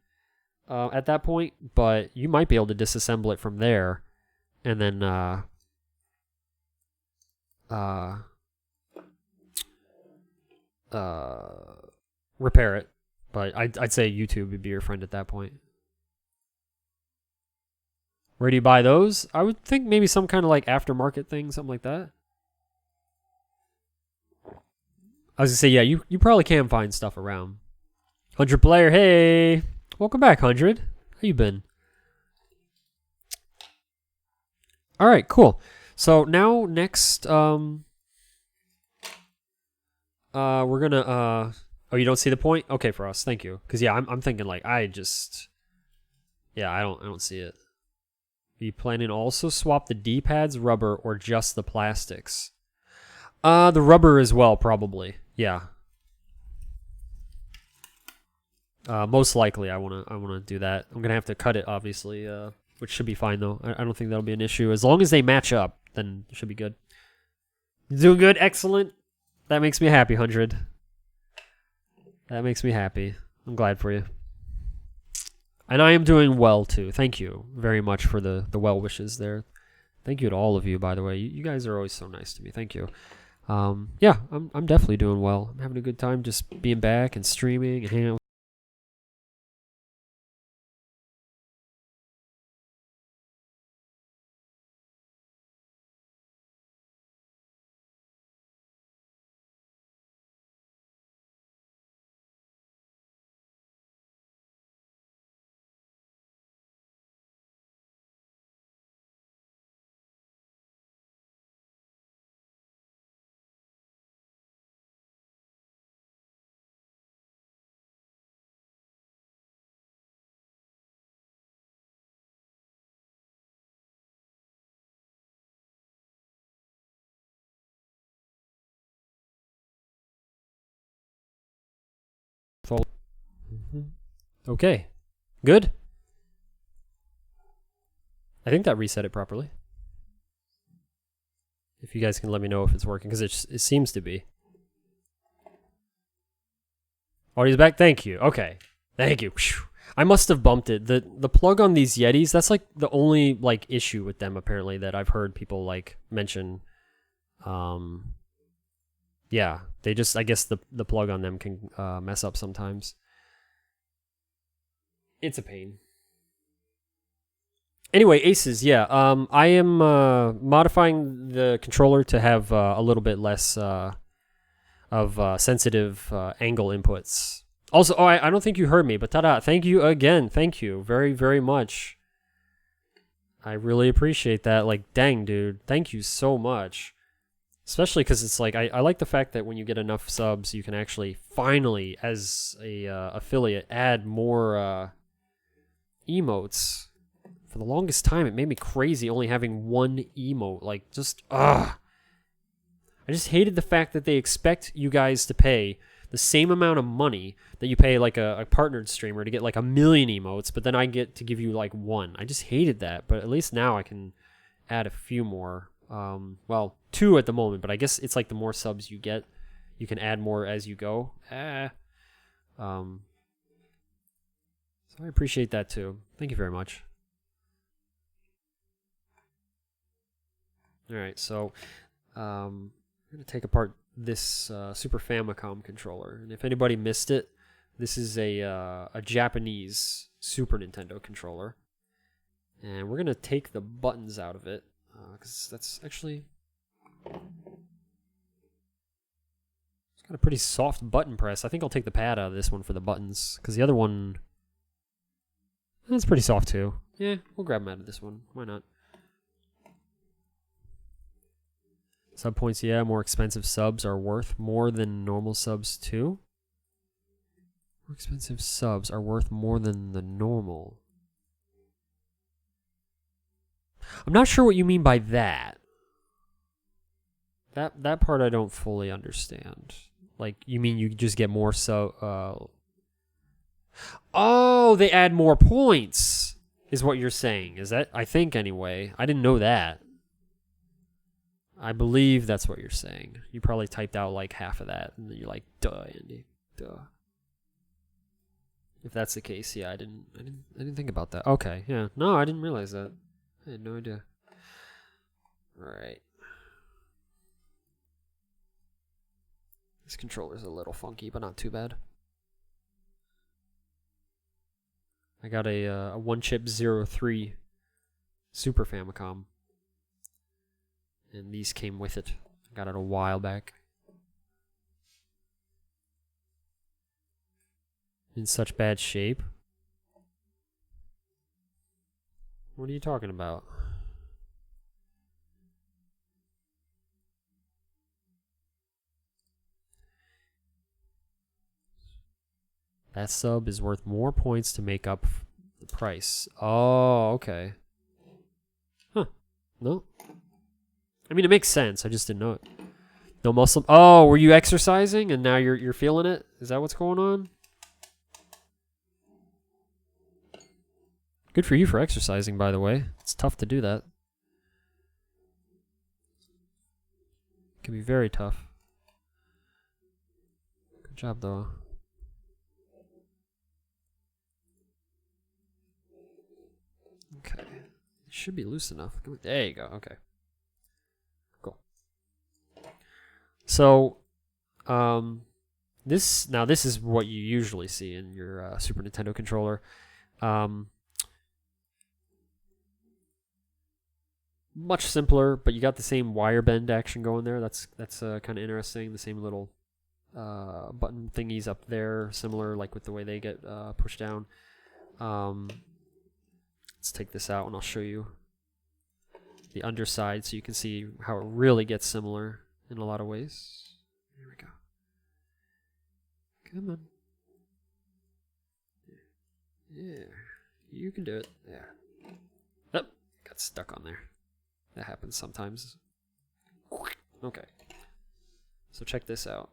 at that point, but you might be able to disassemble it from there and then repair it. But I'd say YouTube would be your friend at that point. Where do you buy those? I would think maybe some kind of like aftermarket thing, something like that. I was gonna say, yeah, you probably can find stuff around. 100 player, hey! Welcome back, 100. How you been? Alright, cool. So now next, we're gonna oh, you don't see the point? Okay, for us, thank you. Cause yeah, I'm thinking like I don't see it. Are you planning to also swap the D-pads, rubber, or just the plastics? The rubber as well, probably. Yeah. Most likely, I wanna do that. I'm gonna have to cut it, obviously, which should be fine though. I don't think that'll be an issue as long as they match up. Then it should be good. Doing good, excellent. That makes me happy, 100. That makes me happy. I'm glad for you. And I am doing well too. Thank you very much for the well wishes there. Thank you to all of you, by the way. You guys are always so nice to me. Thank you. Yeah, I'm definitely doing well. I'm having a good time just being back and streaming and hanging out. Okay, good. I think that reset it properly. If you guys can let me know if it's working, because it seems to be. Audio's back. Thank you. Okay, thank you. I must have bumped it. The plug on these Yetis, that's like the only like issue with them apparently that I've heard people like mention. Yeah, they just, I guess the plug on them can mess up sometimes. It's a pain. Anyway, Aces, yeah. I am modifying the controller to have a little bit less of sensitive angle inputs. Also, oh, I don't think you heard me, but tada, thank you again. Thank you very, very much. I really appreciate that. Like, dang, dude. Thank you so much. Especially because it's like, I like the fact that when you get enough subs, you can actually finally, as a affiliate, add more emotes. For the longest time, it made me crazy only having one emote. Like, just, I just hated the fact that they expect you guys to pay the same amount of money that you pay like a partnered streamer to get like 1,000,000 emotes, but then I get to give you like one. I just hated that, but at least now I can add a few more. Well, 2 at the moment, but I guess it's like the more subs you get, you can add more as you go. So I appreciate that too. Thank you very much. Alright, so I'm going to take apart this Super Famicom controller. And if anybody missed it, this is a Japanese Super Nintendo controller. And we're going to take the buttons out of it, because that's actually... It's got a pretty soft button press. I think I'll take the pad out of this one for the buttons, because the other one... That's pretty soft too. Yeah, we'll grab them out of this one. Why not? Sub points, yeah, more expensive subs are worth more than normal subs too. More expensive subs are worth more than the normal. I'm not sure what you mean by that. That part I don't fully understand. Like, you mean you just get more Oh, they add more points, is what you're saying. Is that, I think anyway. I didn't know that. I believe that's what you're saying. You probably typed out like half of that, and then you're like, "Duh, Andy, duh." If that's the case, yeah, I didn't think about that. Okay, yeah, no, I didn't realize that. I had no idea. All right, this controller's a little funky, but not too bad. I got a one-chip 03 Super Famicom. And these came with it. I got it a while back. In such bad shape. What are you talking about? That sub is worth more points to make up the price. Oh, okay. Huh. No. I mean, it makes sense. I just didn't know it. No muscle. Oh, were you exercising and now you're feeling it? Is that what's going on? Good for you for exercising, by the way. It's tough to do that. It can be very tough. Good job, though. Okay. It should be loose enough. There you go. Okay. Cool. So, this is what you usually see in your Super Nintendo controller. Much simpler, but you got the same wire bend action going there. That's kind of interesting. The same little button thingies up there, similar like with the way they get pushed down. Let's take this out and I'll show you the underside so you can see how it really gets similar in a lot of ways. Here we go. Come on. Yeah, you can do it. Yeah. Oh, got stuck on there. That happens sometimes. Okay. So check this out.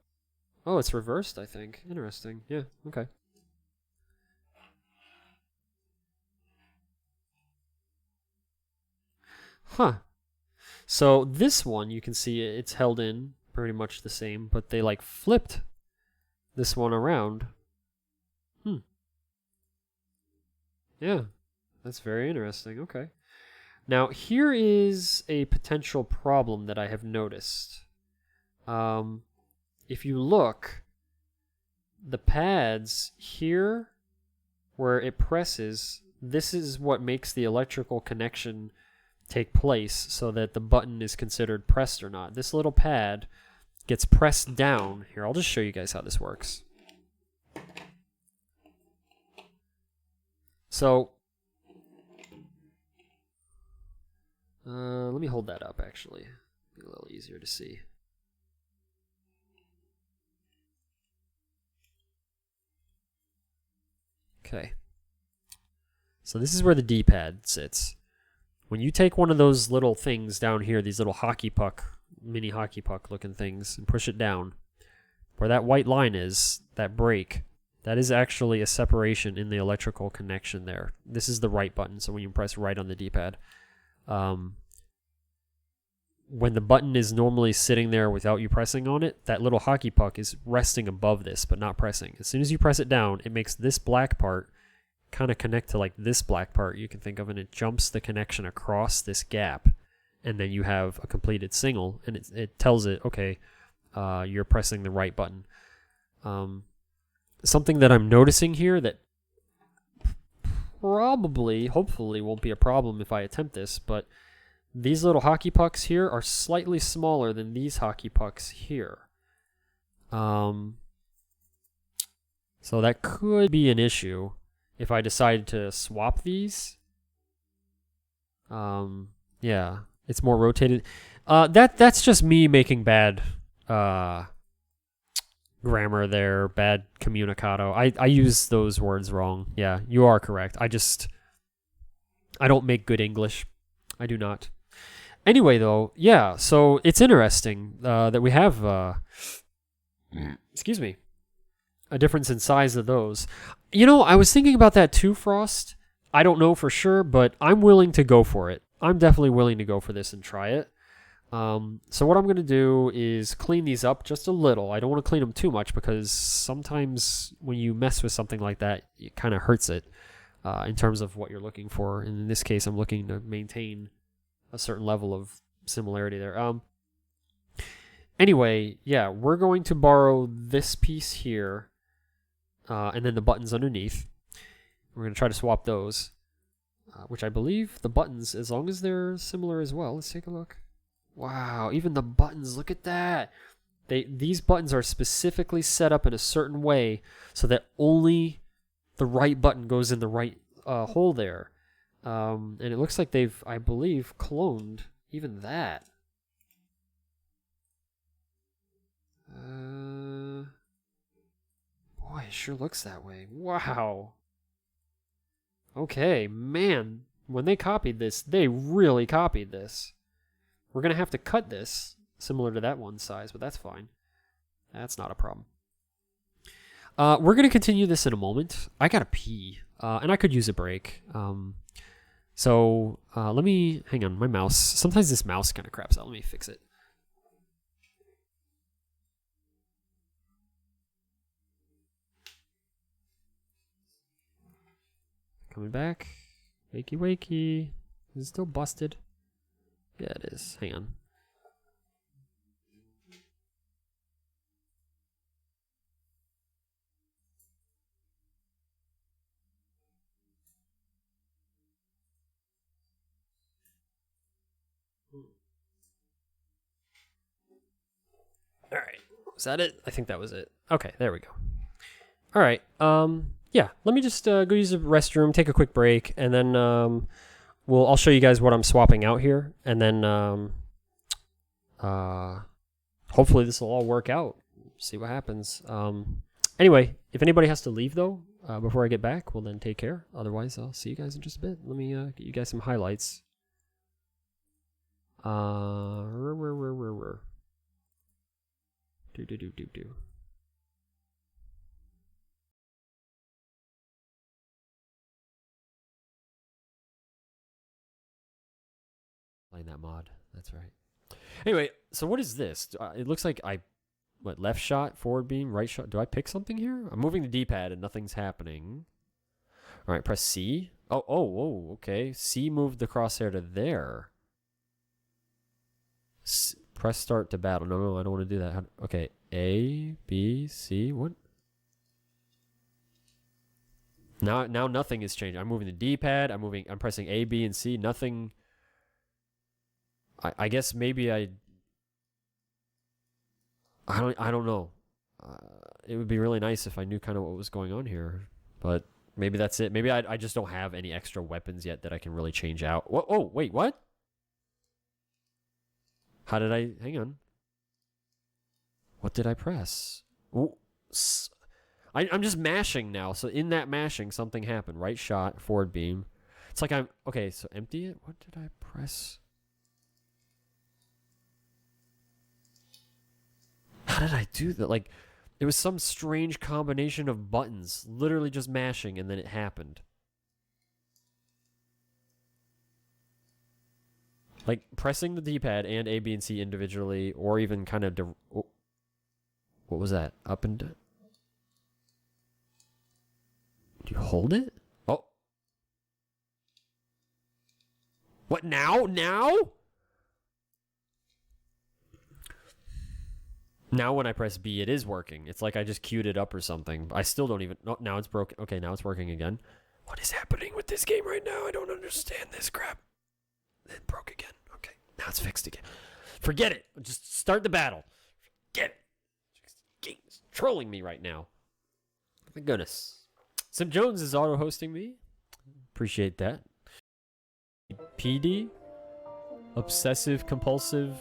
Oh, it's reversed, I think. Interesting. Yeah, okay. Huh. So this one, you can see it's held in pretty much the same, but they like flipped this one around. Yeah, that's very interesting. Okay. Now, here is a potential problem that I have noticed. If you look, the pads here, where it presses, this is what makes the electrical connection take place so that the button is considered pressed or not. This little pad gets pressed down. Here, I'll just show you guys how this works. So, let me hold that up, actually. Be a little easier to see. Okay. So this is where the D-pad sits. When you take one of those little things down here, these little hockey puck, mini hockey puck looking things, and push it down, where that white line is, that break, that is actually a separation in the electrical connection there. This is the right button, so when you press right on the D-pad, when the button is normally sitting there without you pressing on it, that little hockey puck is resting above this, but not pressing. As soon as you press it down, it makes this black part kind of connect to like this black part you can think of, and it jumps the connection across this gap, and then you have a completed signal, and it tells it, okay, you're pressing the right button. Something that I'm noticing here that probably, hopefully, won't be a problem if I attempt this, but these little hockey pucks here are slightly smaller than these hockey pucks here. So that could be an issue if I decide to swap these. Yeah, it's more rotated. That's just me making bad grammar there, bad comunicado. I use those words wrong. Yeah, you are correct. I don't make good English. I do not. Anyway, though, yeah, so it's interesting that we have, excuse me, a difference in size of those. You know, I was thinking about that too, Frost. I don't know for sure, but I'm willing to go for it. I'm definitely willing to go for this and try it. So what I'm going to do is clean these up just a little. I don't want to clean them too much because sometimes when you mess with something like that, it kind of hurts it in terms of what you're looking for. And in this case, I'm looking to maintain a certain level of similarity there. Anyway, yeah, we're going to borrow this piece here and then the buttons underneath. We're going to try to swap those, which I believe the buttons, as long as they're similar as well. Let's take a look. Wow, even the buttons, look at that. These buttons are specifically set up in a certain way so that only the right button goes in the right hole there. And it looks like they've, I believe, cloned even that. Boy, it sure looks that way. Wow. Okay, man. When they copied this, they really copied this. We're going to have to cut this, similar to that one size, but that's fine. That's not a problem. We're going to continue this in a moment. I got to pee, and I could use a break. So let me... Hang on, my mouse. Sometimes this mouse kind of craps out. Let me fix it. Coming back. Wakey, wakey. Is it still busted? Yeah, it is. Hang on. All right. Was that it? I think that was it. Okay, there we go. All right. Yeah, let me just go use the restroom, take a quick break, and then I'll show you guys what I'm swapping out here, and then hopefully this will all work out. See what happens. Anyway, if anybody has to leave though, before I get back, well then take care. Otherwise, I'll see you guys in just a bit. Let me get you guys some highlights. Do. Playing that mod. That's right. Anyway, so what is this? It looks like left shot, forward beam, right shot. Do I pick something here? I'm moving the D-pad and nothing's happening. All right, press C. Oh, okay. C moved the crosshair to there. Press start to battle. No, I don't want to do that. Okay, A, B, C. What? Now nothing is changing. I'm moving the D-pad. I'm pressing A, B, and C. Nothing. I guess maybe I don't know. It would be really nice if I knew kind of what was going on here, but maybe that's it. Maybe I just don't have any extra weapons yet that I can really change out. Oh, wait, what? How did I... Hang on. What did I press? Ooh, I'm just mashing now. So in that mashing, something happened. Right shot, forward beam. It's like I'm... Okay, so empty it. What did I press? How did I do that? Like, it was some strange combination of buttons. Literally just mashing, and then it happened. Like, pressing the D-pad and A, B, and C individually, or even kind of... what was that? Up and down? Do you hold it? Oh. What, now? Now when I press B, it is working. It's like I just queued it up or something. I still don't even... Oh, now it's broken. Okay, now it's working again. What is happening with this game right now? I don't understand this crap. It broke again. Okay, now it's fixed again. Forget it. Just start the battle. Forget it. Game's trolling me right now. My goodness. Sim Jones is auto-hosting me. Appreciate that. PD? Obsessive compulsive...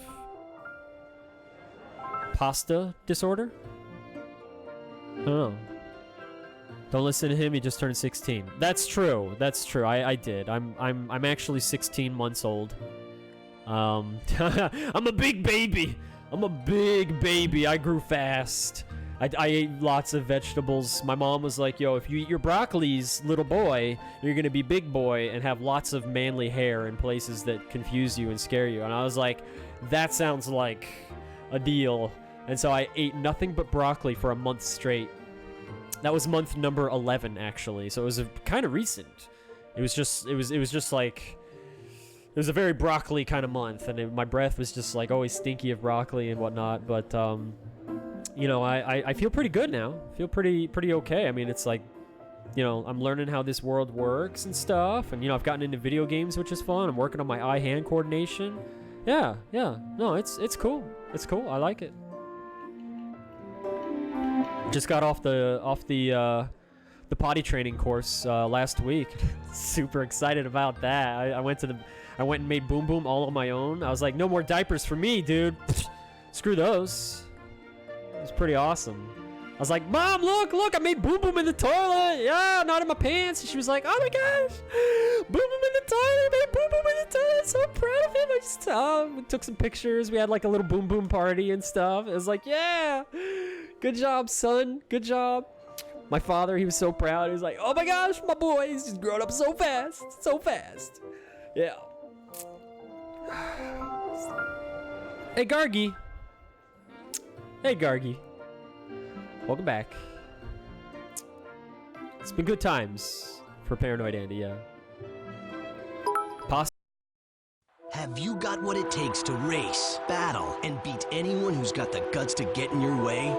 pasta disorder? I don't know. Don't listen to him, he just turned 16. That's true. I did. I'm actually 16 months old. I'm a big baby. I grew fast. I ate lots of vegetables. My mom was like, yo, if you eat your broccolis, little boy, you're gonna be big boy and have lots of manly hair in places that confuse you and scare you. And I was like, that sounds like a deal. And so I ate nothing but broccoli for a month straight. That was month number 11, actually. So it was kind of recent. It was just like, it was a very broccoli kind of month, and my breath was just like always stinky of broccoli and whatnot. But you know, I feel pretty good now. I feel pretty okay. I mean, it's like, you know, I'm learning how this world works and stuff, and you know, I've gotten into video games, which is fun. I'm working on my eye-hand coordination. Yeah. No, it's cool. It's cool. I like it. Just got off the potty training course last week. Super excited about that. I went and made Boom Boom all on my own. I was like, no more diapers for me, dude. Screw those. It was pretty awesome. was like, Mom, look, I made Boom Boom in the toilet. Yeah, not in my pants. And she was like, oh my gosh, Boom Boom in the toilet. I made Boom Boom in the toilet. I'm so proud of him. I just we took some pictures. We had like a little Boom Boom party and stuff. It was like, yeah, good job, son. Good job. My father, he was so proud. He was like, oh my gosh, my boy, he's just grown up so fast. So fast. Yeah. Hey, Gargi. Hey, Gargi. Welcome back. It's been good times for Paranoid Andy, yeah. Have you got what it takes to race, battle, and beat anyone who's got the guts to get in your way?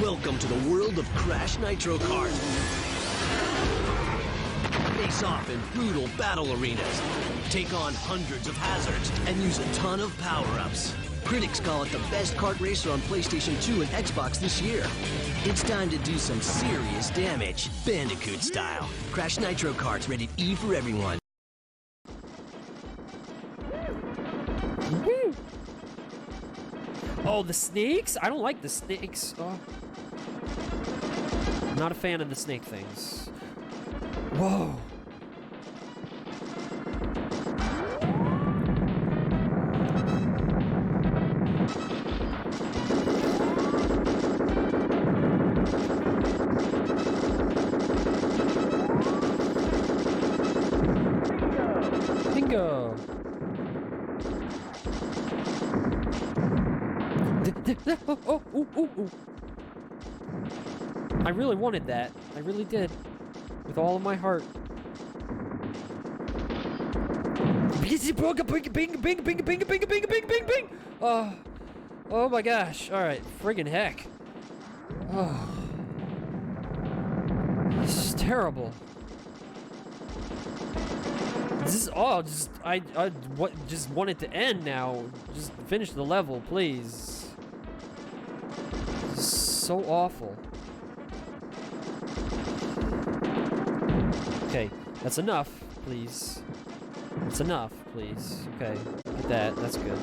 Welcome to the world of Crash Nitro Kart. Face off in brutal battle arenas, take on hundreds of hazards, and use a ton of power-ups. Critics call it the best kart racer on PlayStation 2 and Xbox this year. It's time to do some serious damage, Bandicoot style. Crash Nitro Kart's rated E for everyone. Woo. Oh, the snakes? I don't like the snakes. Oh. I'm not a fan of the snake things. Whoa. Bingo. Oh. I really wanted that. I really did. With all of my heart. Bing. Oh my gosh. Alright. Friggin' heck. Oh. This is terrible. This is I just want it to end now. Just finish the level, please. This is so awful. Okay, that's enough, please. That's enough, please. Okay, get that. That's good.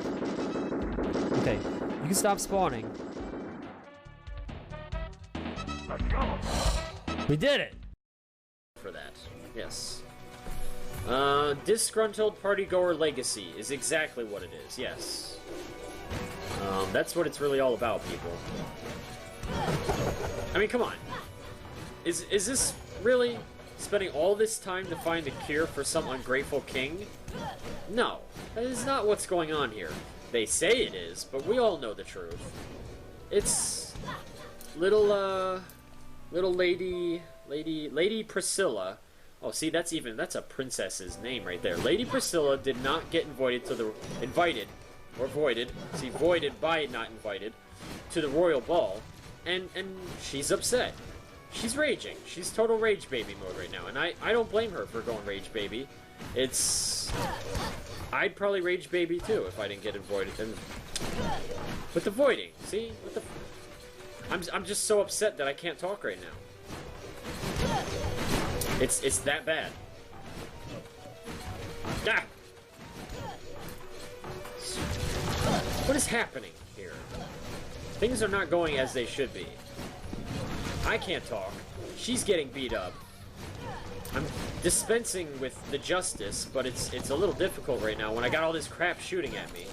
Okay, you can stop spawning. Let's go. We did it! For that, yes. Disgruntled Partygoer Legacy is exactly what it is, yes. That's what it's really all about, people. I mean, come on. Is this really spending all this time to find a cure for some ungrateful king? No, that is not what's going on here. They say it is, but we all know the truth. It's little Lady Priscilla. Oh, see, that's a princess's name right there. Lady Priscilla did not get voided by not invited to the royal ball, and she's upset. She's raging. She's total rage baby mode right now, and I don't blame her for going rage baby. I'd probably rage baby too if I didn't get voided. And with the voiding, see, I'm just so upset that I can't talk right now. It's that bad. Ah! What is happening here? Things are not going as they should be. I can't talk. She's getting beat up. I'm dispensing with the justice, but it's a little difficult right now when I got all this crap shooting at me.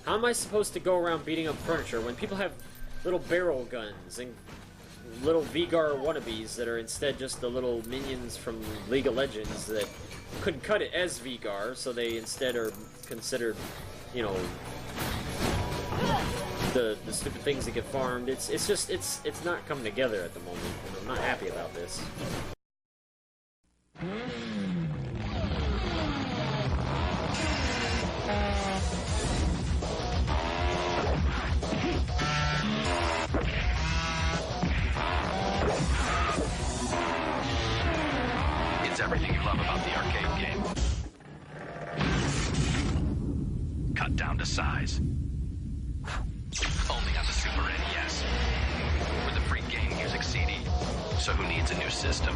How am I supposed to go around beating up furniture when people have little barrel guns and little Vigar wannabes that are instead just the little minions from League of Legends that couldn't cut it as Vigar, so they instead are considered, you know, the stupid things that get farmed. It's not coming together at the moment, and I'm not happy about this. It's everything you love about the arcade game. Cut down to size. Only on the Super NES. With a free game music CD. So who needs a new system?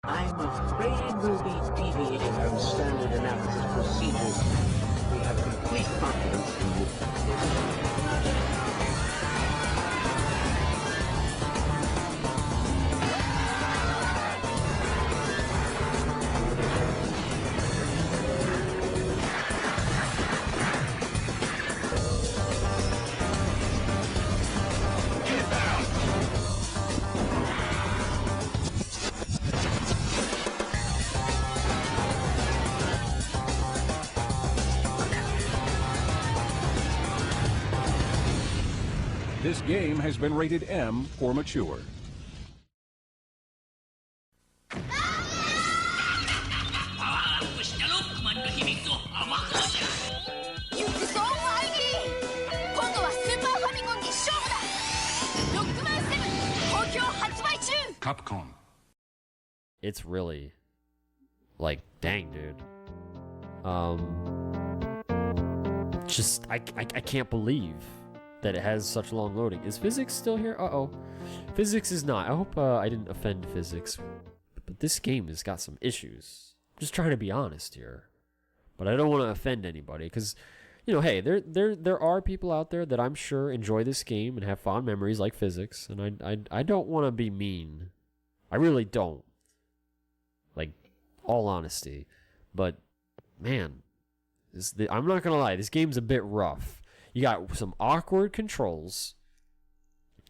I'm afraid we'll be deviating from standard analysis procedures. We have complete confidence in you. This game has been rated M for mature. Capcom. It's really like, dang, dude. Just I can't believe that it has such long loading. Is physics still here? Uh-oh. Physics is not. I hope I didn't offend physics. But this game has got some issues. I'm just trying to be honest here. But I don't want to offend anybody because, you know, hey, there are people out there that I'm sure enjoy this game and have fond memories like physics, and I don't want to be mean. I really don't. Like, all honesty. But, man, I'm not going to lie, this game's a bit rough. You got some awkward controls.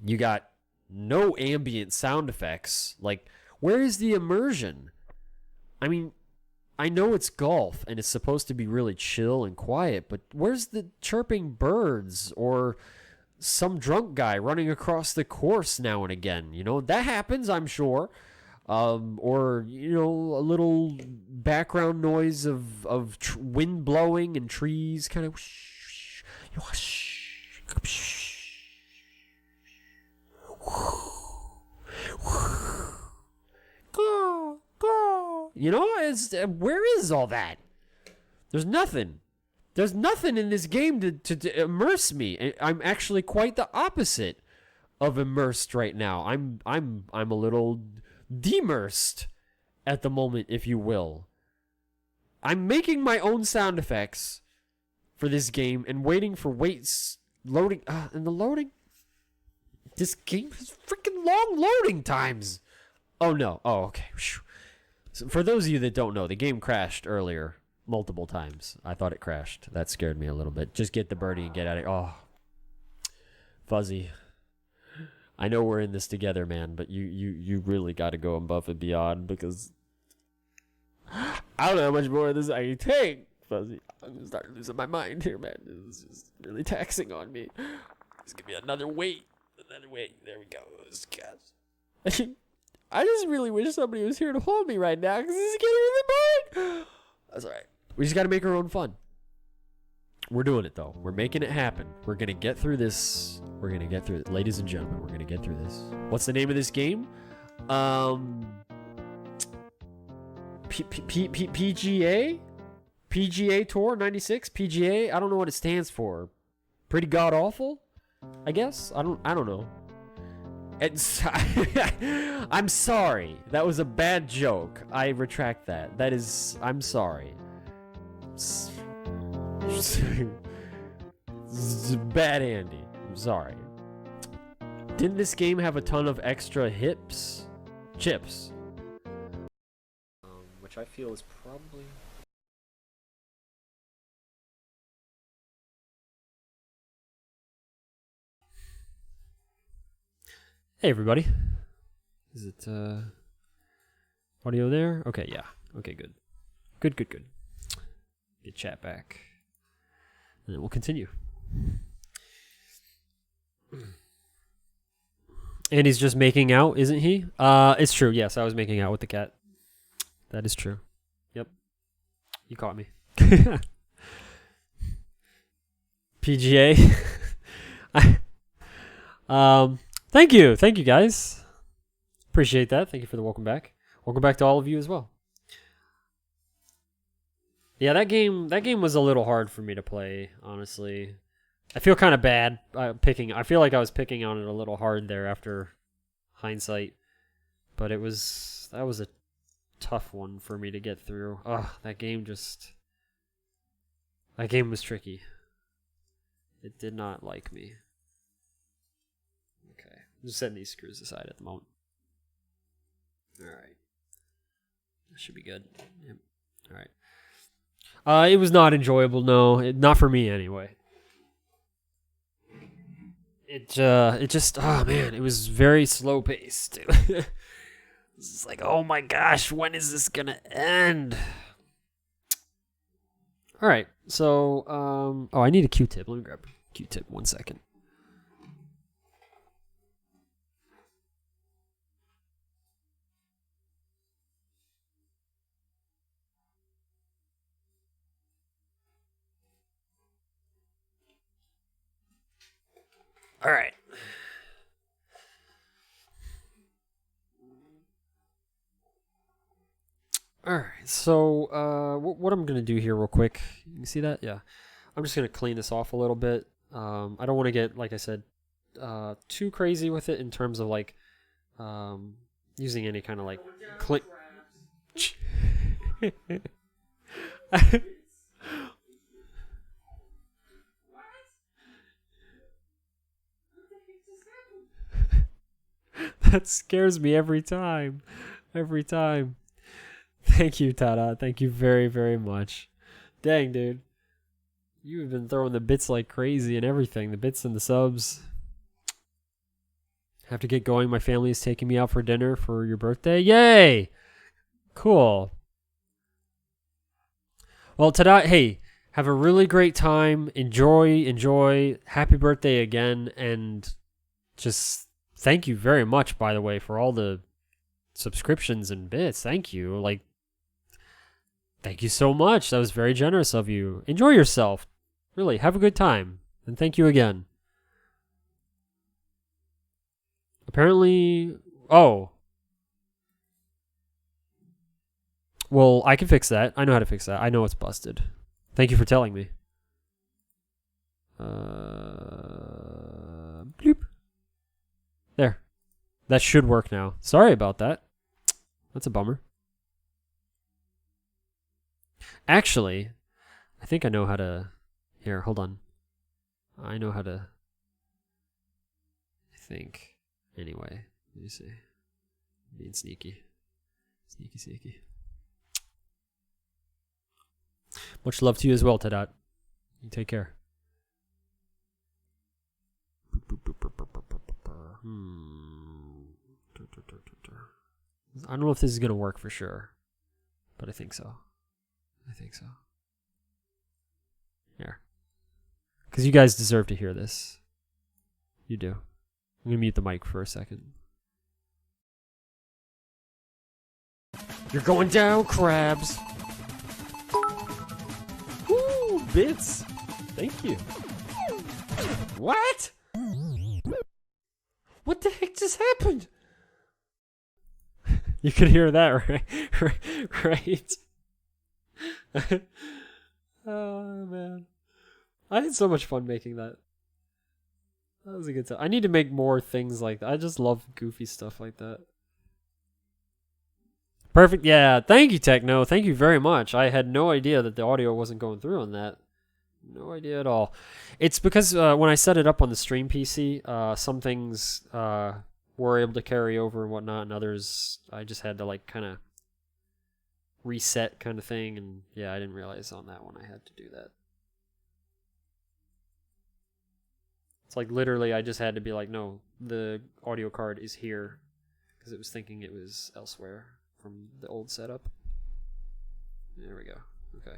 You got no ambient sound effects. Like, where is the immersion? I mean, I know it's golf and it's supposed to be really chill and quiet, but where's the chirping birds or some drunk guy running across the course now and again? You know, that happens, I'm sure. Or, you know, a little background noise of wind blowing and trees kind of. You know, where is all that? There's nothing. There's nothing in this game to immerse me. I'm actually quite the opposite of immersed right now. I'm a little demersed at the moment, if you will. I'm making my own sound effects for this game and waiting for loading. And the loading. This game has freaking long loading times. Oh no. Oh, okay. So for those of you that don't know, the game crashed earlier multiple times. I thought it crashed. That scared me a little bit. Just get the birdie and get out of here. Oh, Fuzzy. I know we're in this together, man, but you really got to go above and beyond because I don't know how much more of this I can take, Fuzzy. I'm gonna start losing my mind here, man. This is just really taxing on me. Just give me another weight. Another weight. There we go. I just really wish somebody was here to hold me right now because this is getting really boring. That's all right. We just got to make our own fun. We're doing it, though. We're making it happen. We're going to get through this. We're going to get through it. Ladies and gentlemen, we're going to get through this. What's the name of this game? PGA? PGA Tour 96? PGA? I don't know what it stands for. Pretty god-awful? I guess? I don't know. I'm sorry. That was a bad joke. I retract that. I'm sorry. Bad Andy. I'm sorry. Didn't this game have a ton of extra chips? Which I feel is probably... Hey everybody. Is it audio there? Okay, yeah. Okay, good. Good. Get chat back. And then we'll continue. Andy's just making out, isn't he? It's true. Yes, I was making out with the cat. That is true. Yep. You caught me. PGA. Thank you guys. Appreciate that. Thank you for the welcome back. Welcome back to all of you as well. Yeah, that game was a little hard for me to play, honestly. I feel kind of bad I feel like I was picking on it a little hard there after hindsight, but that was a tough one for me to get through. That game was tricky. It did not like me. Okay, I'm just setting these screws aside at the moment. Alright. That should be good. Yep. Alright. It was not enjoyable, no. Not for me, anyway. It just, oh man, it was very slow-paced. It's like, oh my gosh, when is this gonna end? Alright, so, I need a Q-tip. Let me grab a Q-tip 1 second. All right. All right. So, what I'm gonna do here, real quick. You can see that, yeah. I'm just gonna clean this off a little bit. I don't want to get, like I said, too crazy with it in terms of like using any kind of like click. That scares me every time. Every time. Thank you, Tada. Thank you very, very much. Dang, dude. You've been throwing the bits like crazy and everything. The bits and the subs. Have to get going. My family is taking me out for dinner for your birthday. Yay! Cool. Well, Tada, hey, have a really great time. Enjoy. Happy birthday again. And just thank you very much, by the way, for all the subscriptions and bits. Thank you. Like, thank you so much. That was very generous of you. Enjoy yourself. Really, have a good time. And thank you again. Apparently, oh. Well, I can fix that. I know how to fix that. I know it's busted. Thank you for telling me. Bloop. There. That should work now. Sorry about that. That's a bummer. Actually, I think I know how to... Here, hold on. I know how to... I think... Anyway, let me see. Being sneaky. Sneaky. Much love to you as well, Tadat. You take care. I don't know if this is going to work for sure, but I think so. Here. Because you guys deserve to hear this. You do. I'm going to mute the mic for a second. You're going down, crabs. Woo, bits. Thank you. What? What the heck just happened? You could hear that, right? Right? Oh, man. I had so much fun making that. That was a good time. I need to make more things like that. I just love goofy stuff like that. Perfect. Yeah. Thank you, Techno. Thank you very much. I had no idea that the audio wasn't going through on that. No idea at all. It's because when I set it up on the stream PC, some things were able to carry over and whatnot, and others I just had to like kind of reset kind of thing. And yeah, I didn't realize on that one I had to do that. It's like literally I just had to be like, no, the audio card is here, because it was thinking it was elsewhere from the old setup. There we go. Okay.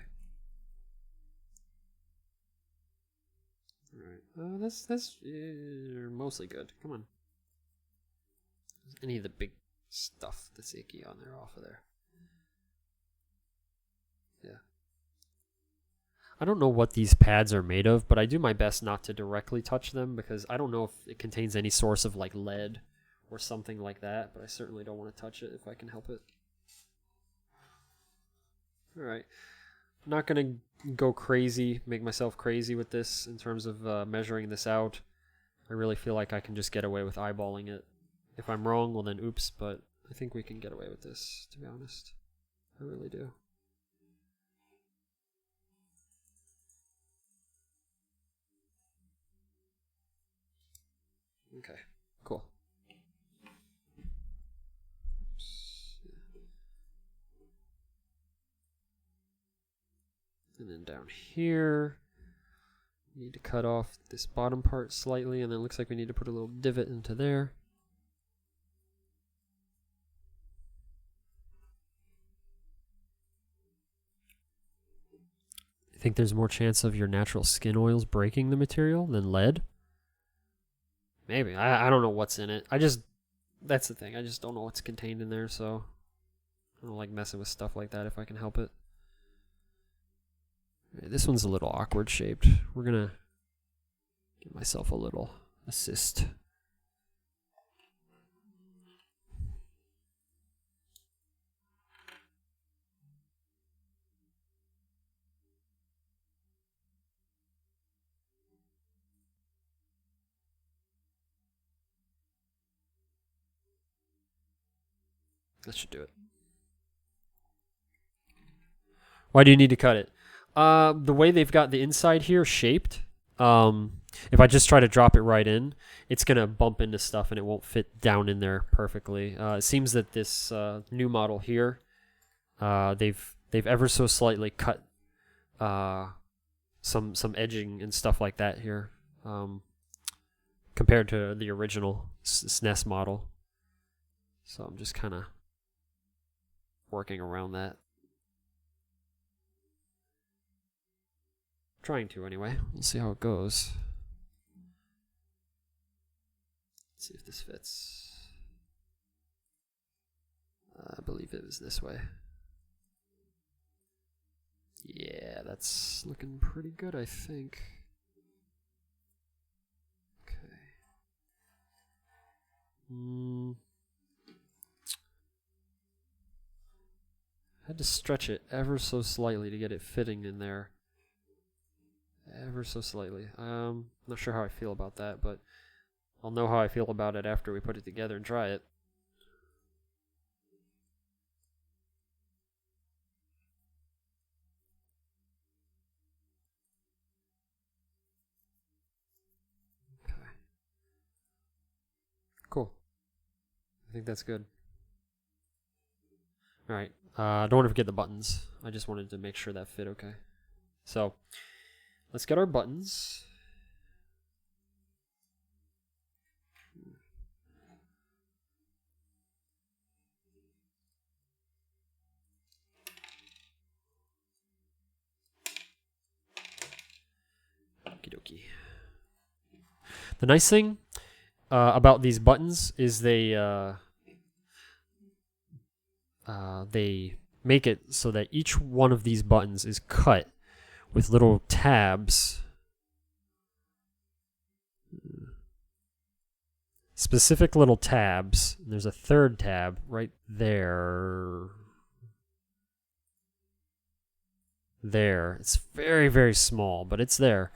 All right. That's mostly good. Come on. Any of the big stuff that's icky on there off of there. Yeah. I don't know what these pads are made of, but I do my best not to directly touch them because I don't know if it contains any source of like lead or something like that, but I certainly don't want to touch it if I can help it. Alright. I'm not going to go crazy, make myself crazy with this in terms of measuring this out. I really feel like I can just get away with eyeballing it. If I'm wrong, well then oops, but I think we can get away with this, to be honest. I really do. Okay, cool. And then down here, we need to cut off this bottom part slightly, and then it looks like we need to put a little divot into there. I think there's more chance of your natural skin oils breaking the material than lead. Maybe. I don't know what's in it. That's the thing. I just don't know what's contained in there, so I don't like messing with stuff like that if I can help it. Right, this one's a little awkward shaped. We're gonna give myself a little assist. That should do it. Why do you need to cut it? The way they've got the inside here shaped, if I just try to drop it right in, it's going to bump into stuff and it won't fit down in there perfectly. It seems that this new model here, they've ever so slightly cut some edging and stuff like that here, compared to the original SNES model. So I'm just kind of working around that. Trying to anyway. We'll see how it goes. Let's see if this fits. I believe it was this way. Yeah, that's looking pretty good, I think. Okay. Had to stretch it ever so slightly to get it fitting in there. Ever so slightly. Not sure how I feel about that, but I'll know how I feel about it after we put it together and try it. Okay. Cool. I think that's good. Alright. Don't want to forget the buttons. I just wanted to make sure that fit okay. So, let's get our buttons. Okie dokie. The nice thing about these buttons is they make it so that each one of these buttons is cut with little tabs. Specific little tabs. There's a third tab right there. There. It's very, very small, but it's there.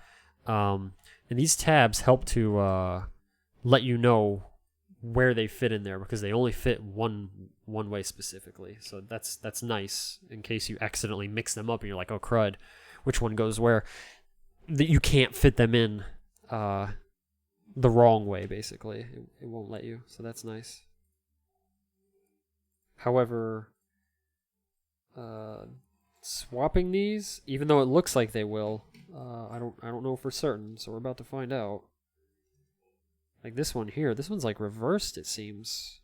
And these tabs help to let you know where they fit in there, because they only fit one way specifically. So that's nice in case you accidentally mix them up and you're like, oh crud, which one goes where? That you can't fit them in the wrong way, basically. It won't let you, so that's nice. However, swapping these, even though it looks like they will, I don't know for certain, so we're about to find out. Like this one here, this one's like reversed, it seems.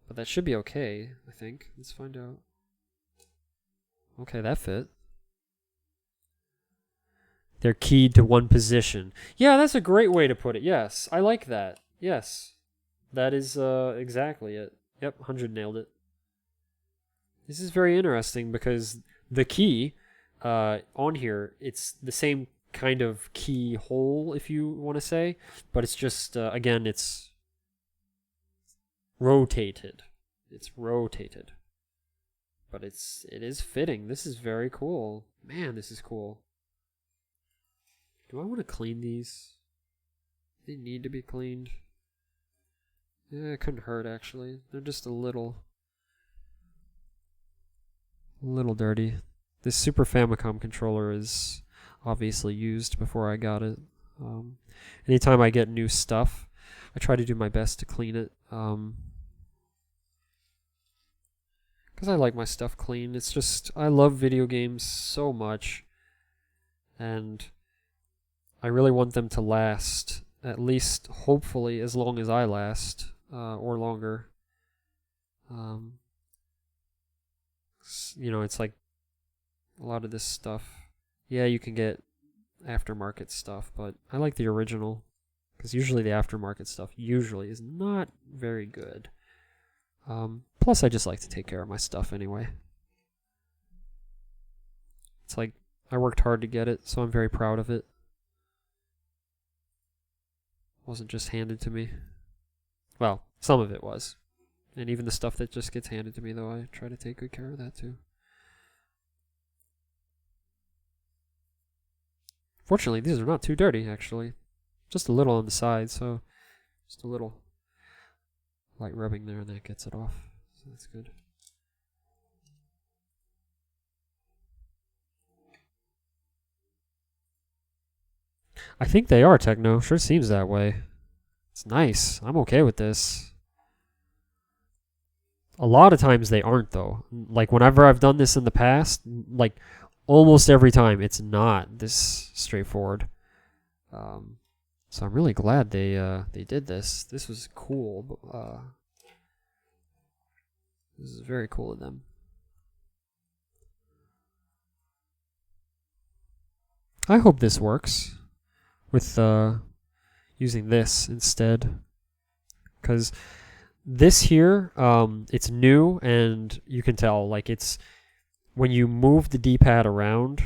But that should be okay, I think. Let's find out. Okay, that fit. They're keyed to one position. Yeah, that's a great way to put it. Yes, I like that. Yes. That is exactly it. Yep, 100 nailed it. This is very interesting because the key on here, it's the same kind of keyhole, if you want to say, but it's just, again, it's rotated. It's rotated. But it is fitting. This is very cool. Man, this is cool. Do I want to clean these? They need to be cleaned. Yeah, it couldn't hurt, actually. They're just a little dirty. This Super Famicom controller is obviously used before I got it. Anytime I get new stuff, I try to do my best to clean it. Because I like my stuff clean. It's just, I love video games so much. And I really want them to last, at least, hopefully, as long as I last, or longer. You know, it's like a lot of this stuff. Yeah, you can get aftermarket stuff, but I like the original, because usually the aftermarket stuff usually is not very good. Plus, I just like to take care of my stuff anyway. It's like, I worked hard to get it, so I'm very proud of it. Wasn't just handed to me. Well, some of it was. And even the stuff that just gets handed to me, though, I try to take good care of that too. Fortunately, these are not too dirty, actually. Just a little on the side, so just a little light rubbing there and that gets it off. So that's good. I think they are techno. Sure seems that way. It's nice. I'm okay with this. A lot of times they aren't, though. Like, whenever I've done this in the past, like, almost every time it's not this straightforward. So I'm really glad they did this. This was cool. This is very cool of them. I hope this works with using this instead, because this here, it's new, and you can tell, like, it's when you move the D-pad around,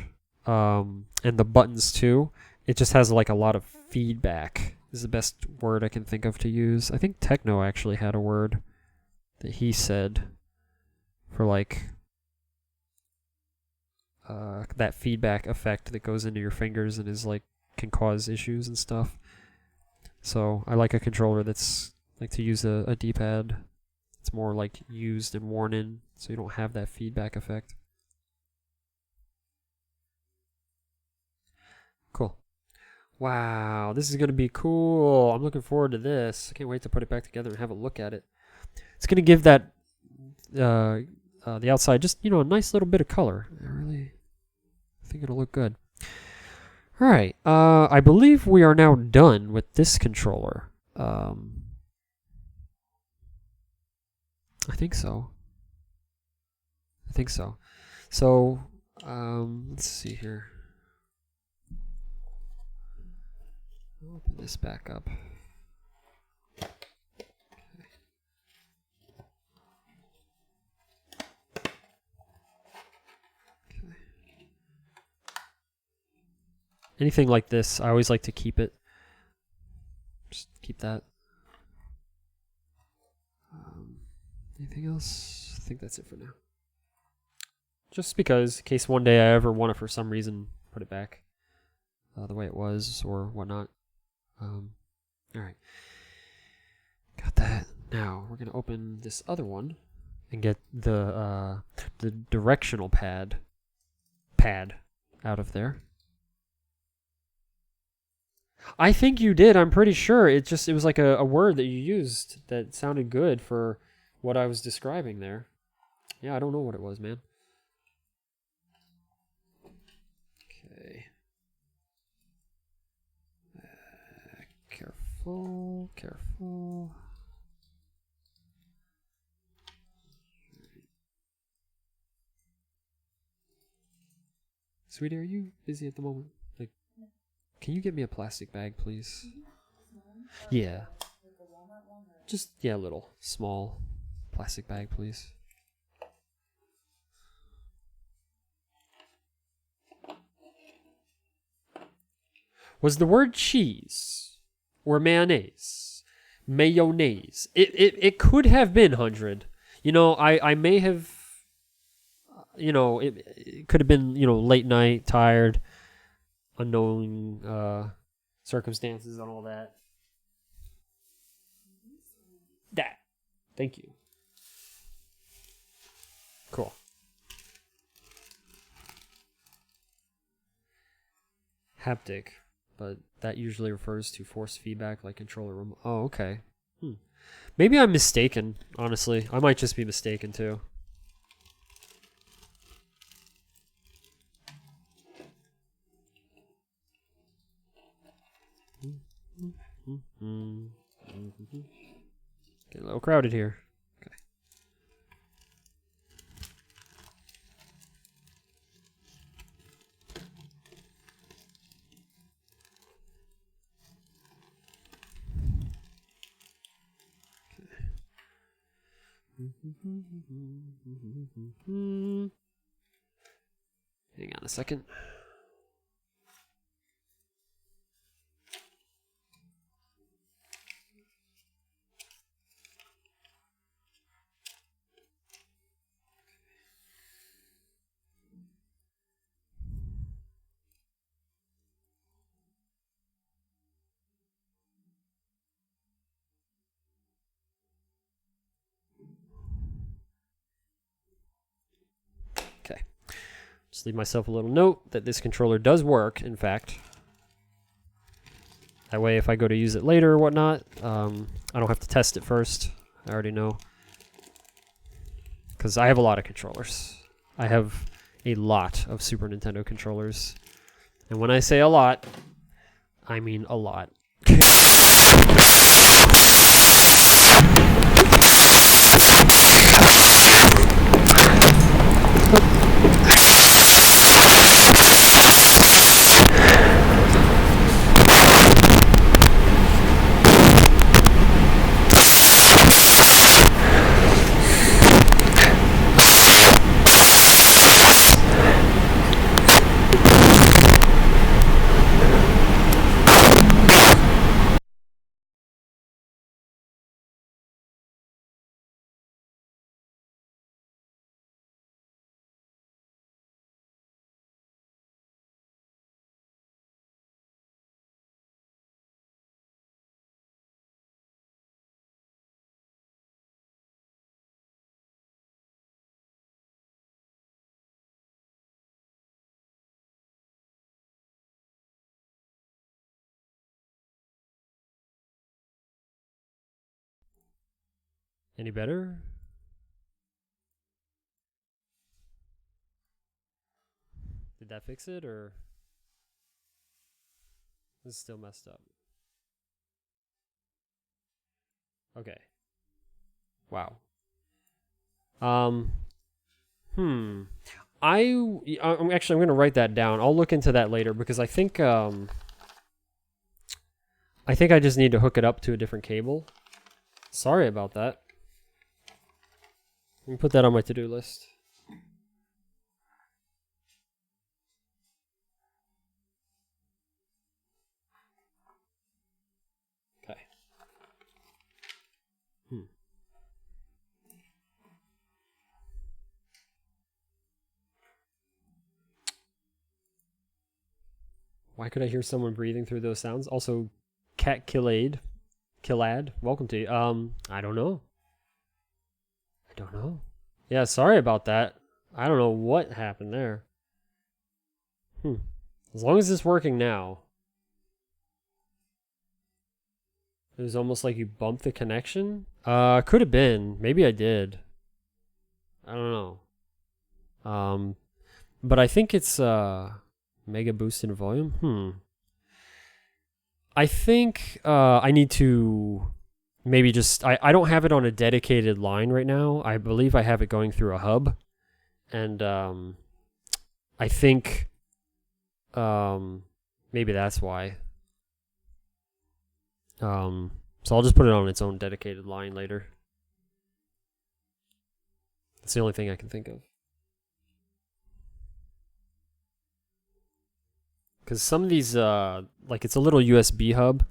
and the buttons too, it just has like a lot of feedback is the best word I can think of to use. I think Techno actually had a word that he said for like that feedback effect that goes into your fingers and is like can cause issues and stuff. So I like a controller that's like to use a D-pad. It's more like used and worn in, so you don't have that feedback effect. Cool. Wow, this is going to be cool. I'm looking forward to this. I can't wait to put it back together and have a look at it. It's going to give that the outside just, you know, a nice little bit of color. I think it'll look good. All right. I believe we are now done with this controller. I think so. So, let's see here. I'll open this back up. Anything like this, I always like to keep it. Just keep that. Anything else? I think that's it for now. Just because, in case one day I ever want to, for some reason, put it back the way it was or whatnot. Alright. Got that. Now, we're going to open this other one and get the directional pad out of there. I think you did. I'm pretty sure. It was like a word that you used that sounded good for what I was describing there. Yeah, I don't know what it was, man. Okay. Careful. Sweetie, are you busy at the moment? Like, can you get me a plastic bag, please? Yeah. Just, yeah, a little small plastic bag, please. Was the word cheese or mayonnaise? Mayonnaise. It could have been 100. You know, I may have, you know, it could have been, you know, late night, tired, unknown circumstances and all that. Thank you. Cool. Haptic, but that usually refers to force feedback like controller room. Oh, okay. Maybe I'm mistaken, honestly. I might just be mistaken too. Get a little crowded here. Okay. Hang on a second. Just leave myself a little note that this controller does work, in fact. That way, if I go to use it later or whatnot, I don't have to test it first. I already know. Because I have a lot of controllers. I have a lot of Super Nintendo controllers. And when I say a lot, I mean a lot. Any better? Did that fix it, or this is still messed up? Okay. Wow. I'm going to write that down. I'll look into that later because I think I just need to hook it up to a different cable. Sorry about that. Let me put that on my to-do list. Okay. Why could I hear someone breathing through those sounds? Also, Cat Killad, welcome to you. I don't know. Yeah, sorry about that. I don't know what happened there. As long as it's working now. It was almost like you bumped the connection. Could have been. Maybe I did. I don't know. But I think it's mega boost in volume. I think I need to maybe just I don't have it on a dedicated line right now. I believe I have it going through a hub, and I think maybe that's why. So I'll just put it on its own dedicated line later. That's the only thing I can think of. Because some of these, like it's a little USB hub,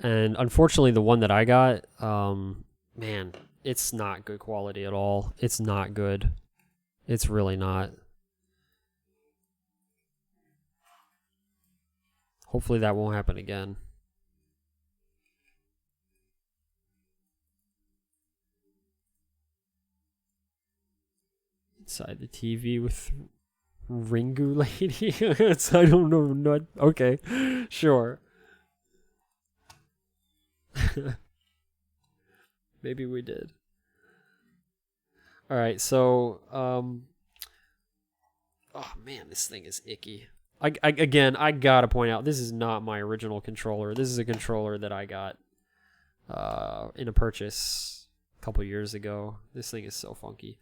and unfortunately the one that I got, man, it's not good quality at all. It's not good. It's really not. Hopefully that won't happen again. Inside the TV with Ringu lady. I don't know. Not okay. Sure. Maybe we did. All right. So, oh man, this thing is icky. Again, I gotta point out, this is not my original controller. This is a controller that I got in a purchase a couple years ago. This thing is so funky.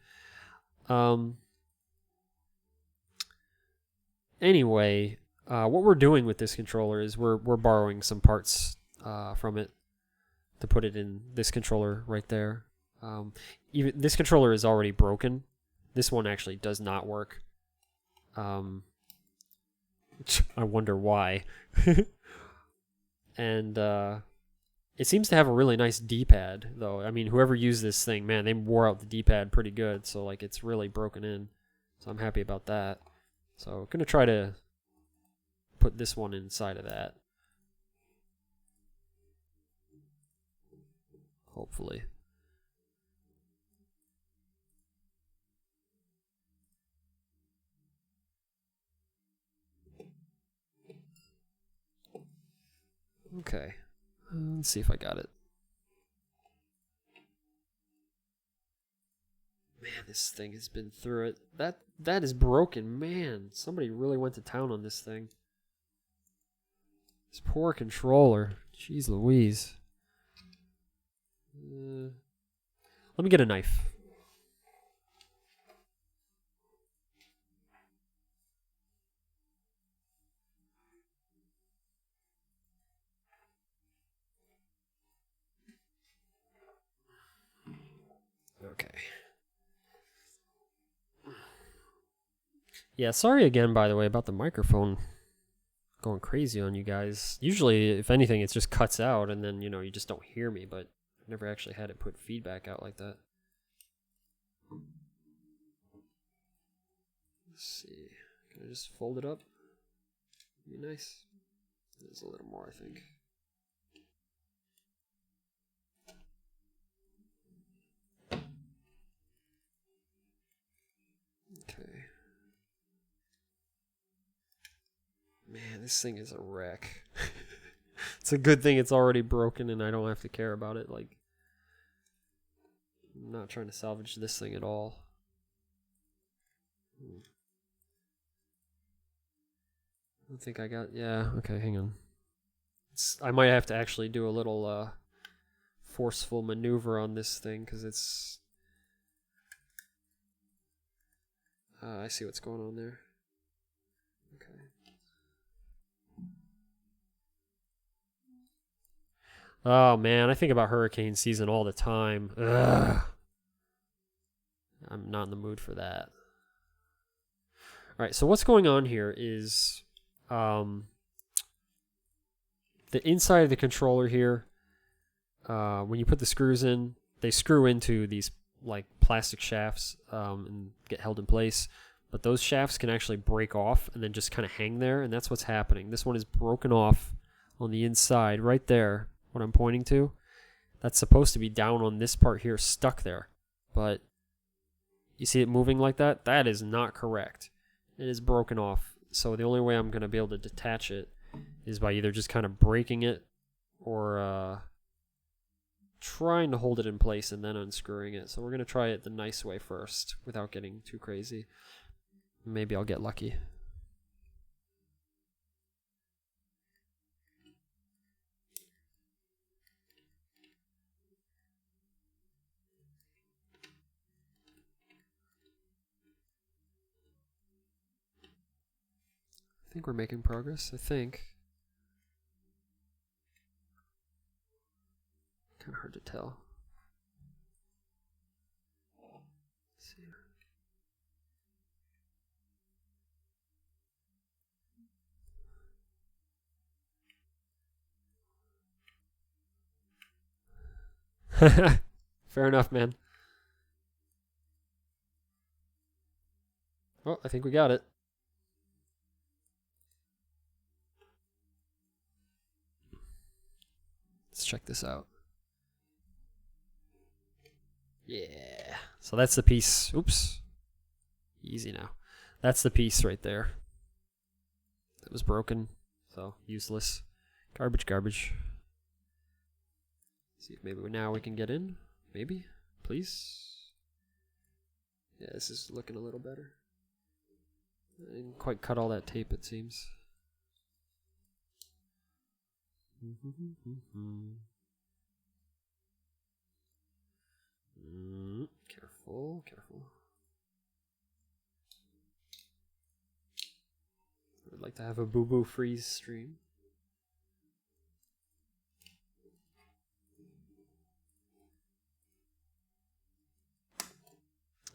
Anyway, what we're doing with this controller is we're borrowing some parts from it to put it in this controller right there. Even this controller is already broken. This one actually does not work. I wonder why. And it seems to have a really nice D-pad, though. I mean, whoever used this thing, man, they wore out the D-pad pretty good. So, like, it's really broken in. So I'm happy about that. So I'm going to try to put this one inside of that. Hopefully. Okay. Let's see if I got it. Man, this thing has been through it. That is broken, man. Somebody really went to town on this thing. This poor controller. Jeez Louise. Let me get a knife. Okay. Yeah, sorry again, by the way, about the microphone going crazy on you guys. Usually, if anything, it just cuts out and then, you just don't hear me, but I've never actually had it put feedback out like that. Let's see. Can I just fold it up? Be nice. There's a little more, I think. Okay. Man, this thing is a wreck. It's a good thing it's already broken and I don't have to care about it. Like, I'm not trying to salvage this thing at all. I don't think I got... Yeah, okay, hang on. I might have to actually do a little forceful maneuver on this thing because it's... I see what's going on there. Okay. Oh man, I think about hurricane season all the time. Ugh. I'm not in the mood for that. Alright, so what's going on here is the inside of the controller here, when you put the screws in, they screw into these like plastic shafts and get held in place. But those shafts can actually break off and then just kind of hang there, and that's what's happening. This one is broken off on the inside right there. What I'm pointing to, that's supposed to be down on this part here, stuck there, but you see it moving like that? That is not correct. It is broken off, so the only way I'm going to be able to detach it is by either just kind of breaking it or trying to hold it in place and then unscrewing it. So we're going to try it the nice way first without getting too crazy. Maybe I'll get lucky. I think we're making progress, I think. Kind of hard to tell. Let's see. Fair enough, man. Well, I think we got it. Let's check this out. Yeah. So that's the piece. Oops. Easy now. That's the piece right there. That was broken. So useless. Garbage, garbage. See if maybe now we can get in. Maybe. Please. Yeah, this is looking a little better. I didn't quite cut all that tape, it seems. Careful, careful. I'd like to have a boo-boo freeze stream.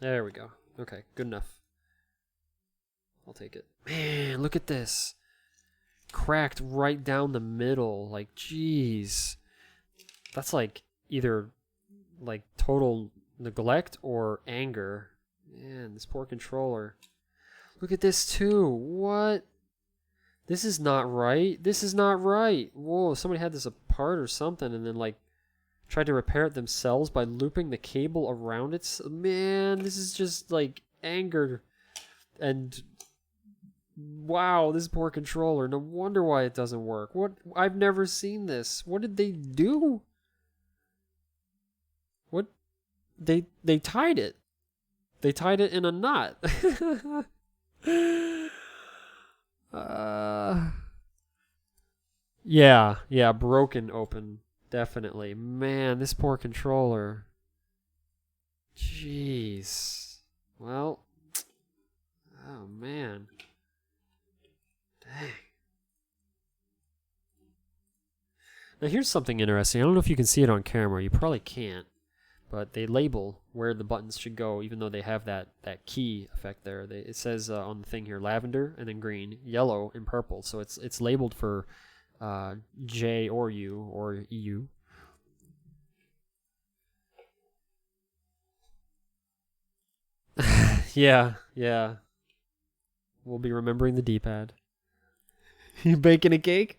There we go. Okay, good enough. I'll take it. Man, look at this. Cracked right down the middle. Like, jeez. That's like either like total neglect or anger. Man, this poor controller. Look at this too. What? This is not right. This is not right. Whoa, somebody had this apart or something and then like tried to repair it themselves by looping the cable around it. Man, this is just like anger and Wow, this poor controller. No wonder why it doesn't work. What? I've never seen this. What did they do? What? They tied it. They tied it in a knot. Yeah, broken open. Definitely. Man, this poor controller. Jeez. Well. Oh, man. Dang. Now here's something interesting. I don't know if you can see it on camera. You probably can't. But they label where the buttons should go, even though they have that key effect there. It says on the thing here, lavender, and then green, yellow, and purple. So it's labeled for J or U or EU. Yeah. We'll be remembering the D-pad. You baking a cake?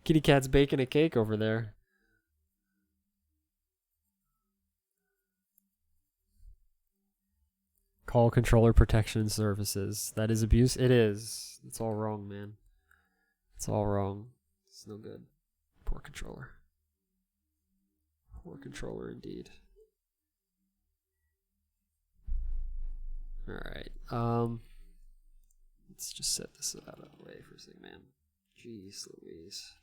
Kitty Cat's baking a cake over there. Call controller protection services. That is abuse. It is. It's all wrong, man. It's all wrong. It's no good. Poor controller. Poor controller indeed. Alright. Let's just set this out of the way for a second, man. Jeez Louise.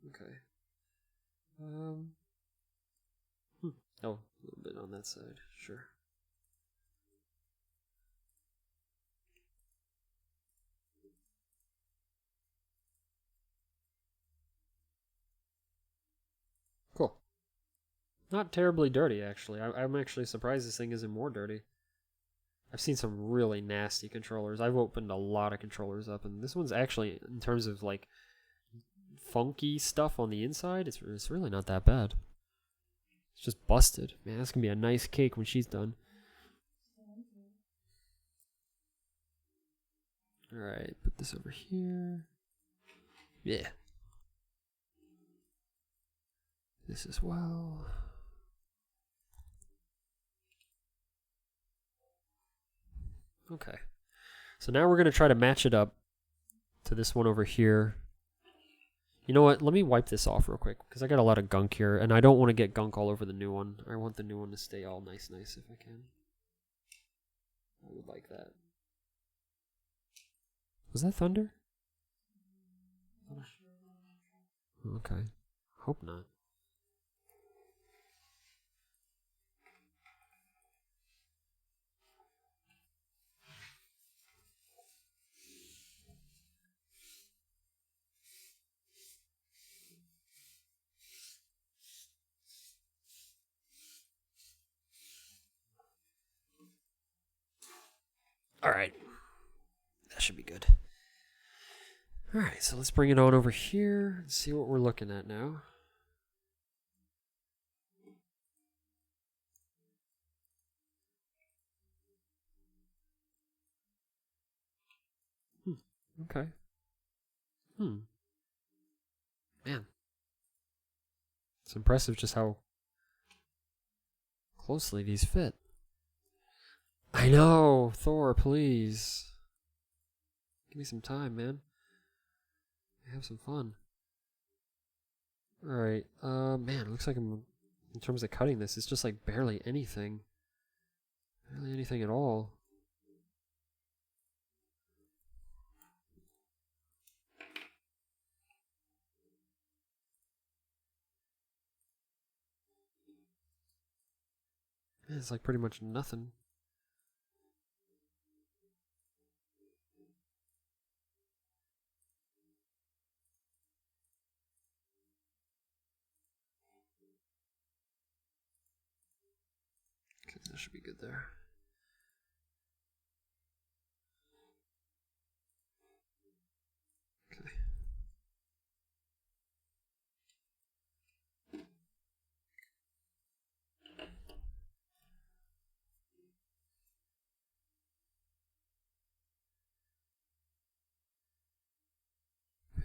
Okay. Oh, a little bit on that side, sure. Cool. Not terribly dirty, actually. I'm actually surprised this thing isn't more dirty. I've seen some really nasty controllers. I've opened a lot of controllers up, and this one's actually, in terms of like funky stuff on the inside, it's really not that bad. It's just busted. Man, that's gonna be a nice cake when she's done. Alright, put this over here. Yeah. This as well. Okay. So now we're going to try to match it up to this one over here. You know what? Let me wipe this off real quick because I got a lot of gunk here and I don't want to get gunk all over the new one. I want the new one to stay all nice if I can. I would like that. Was that thunder? Okay. Hope not. Alright. That should be good. Alright, so let's bring it on over here and see what we're looking at now. Okay. Man. It's impressive just how closely these fit. I know! Thor, please. Give me some time, man. Have some fun. Alright, man, it looks like I'm, in terms of cutting this, it's just like barely anything. Barely anything at all. Yeah, it's like pretty much nothing. Okay, that should be good there. Okay.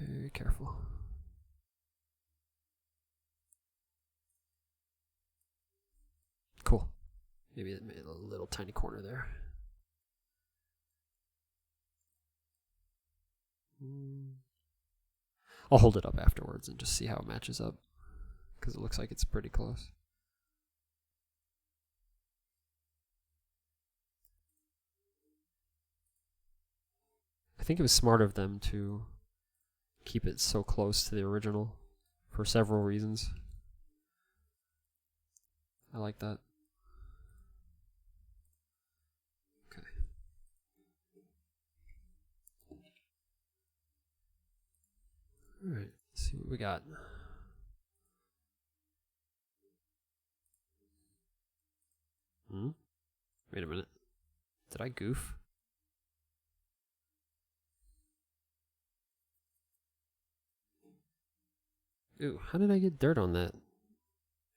Very careful. Maybe it made a little tiny corner there. I'll hold it up afterwards and just see how it matches up, because it looks like it's pretty close. I think it was smart of them to keep it so close to the original for several reasons. I like that. Okay. Alright, let's see what we got. Wait a minute. Did I goof? Ooh, how did I get dirt on that?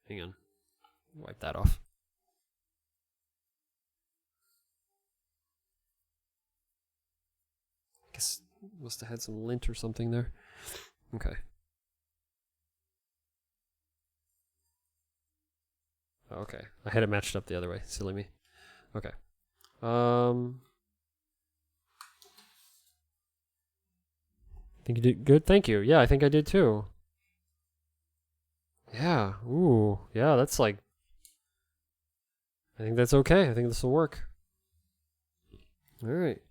Hang on. Wipe that off. I guess must have had some lint or something there. Okay. Okay. I had it matched up the other way. Silly me. Okay. I think you did good. Thank you. Yeah, I think I did too. Yeah. Ooh. Yeah, that's like... I think that's okay. I think this will work. Alright.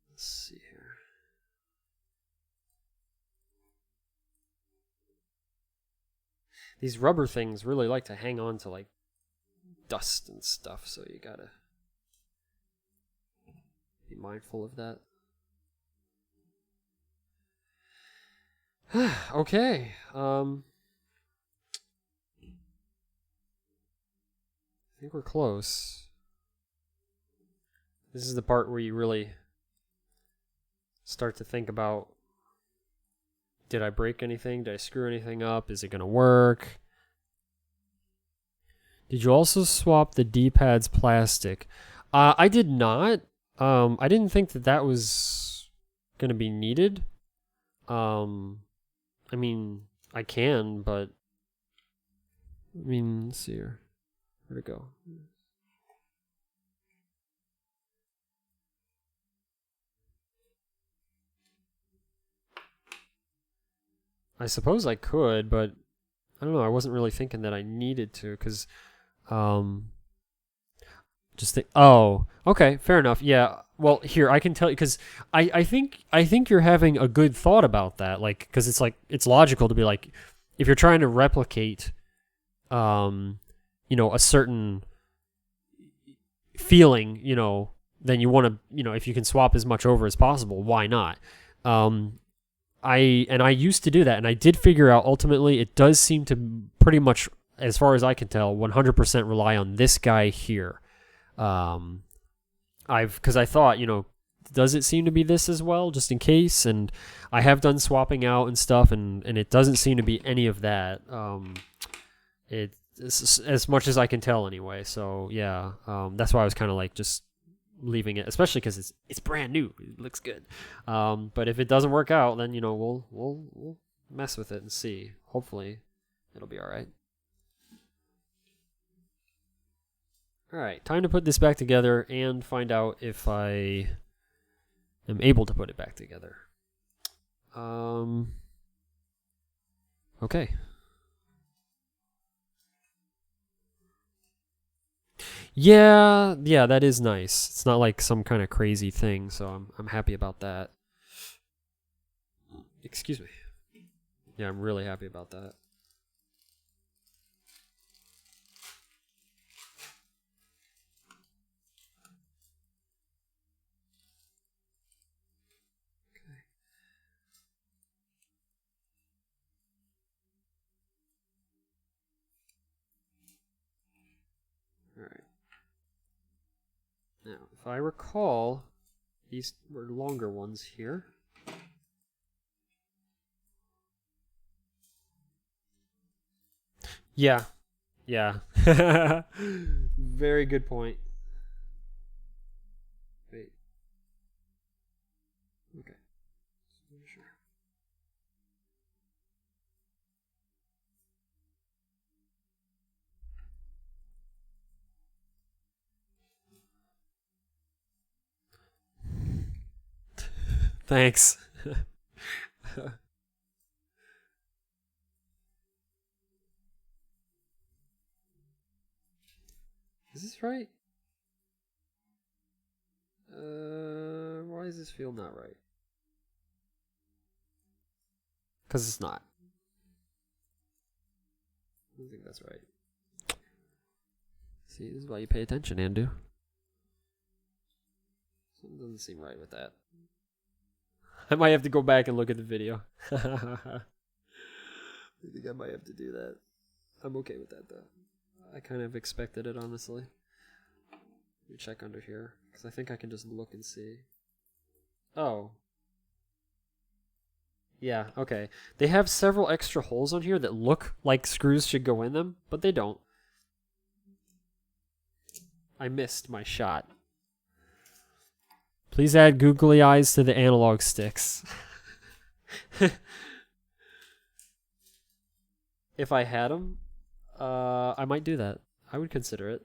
Let's see here. These rubber things really like to hang on to like dust and stuff, so you gotta be mindful of that. Okay. I think we're close. This is the part where you really start to think about, did I break anything? Did I screw anything up? Is it going to work? Did you also swap the D-pad's plastic? I did not. I didn't think that that was going to be needed. I mean, I can, but... I mean, let's see here. Where'd it go? I suppose I could, but I don't know. I wasn't really thinking that I needed to, because just think. Oh, okay, fair enough. Yeah. Well, here I can tell you, because I think you're having a good thought about that. Like, because it's like it's logical to be like, if you're trying to replicate, a certain feeling, then you want to, if you can swap as much over as possible, why not? I used to do that, and I did figure out ultimately it does seem to pretty much, as far as I can tell, 100% rely on this guy here. Because I thought, does it seem to be this as well, just in case? And I have done swapping out and stuff, and it doesn't seem to be any of that. It's as much as I can tell anyway. So yeah, that's why I was kind of like just leaving it, especially because it's brand new. It looks good. But if it doesn't work out, then we'll mess with it and see. Hopefully, it'll be all right. All right, time to put this back together and find out if I am able to put it back together. Okay. Yeah, that is nice. It's not like some kind of crazy thing, so I'm happy about that. Excuse me. Yeah, I'm really happy about that. Okay. All right. Now, if I recall, these were longer ones here. Yeah. Very good point. Wait. Okay. Sure. Thanks. Is this right? Why does this feel not right? Because it's not. I don't think that's right. See, this is why you pay attention, Andu. Something doesn't seem right with that. I might have to go back and look at the video. I think I might have to do that. I'm okay with that, though. I kind of expected it, honestly. Let me check under here, because I think I can just look and see. Oh. Yeah, okay. They have several extra holes on here that look like screws should go in them, but they don't. I missed my shot. Please add googly eyes to the analog sticks. If I had them, I might do that. I would consider it.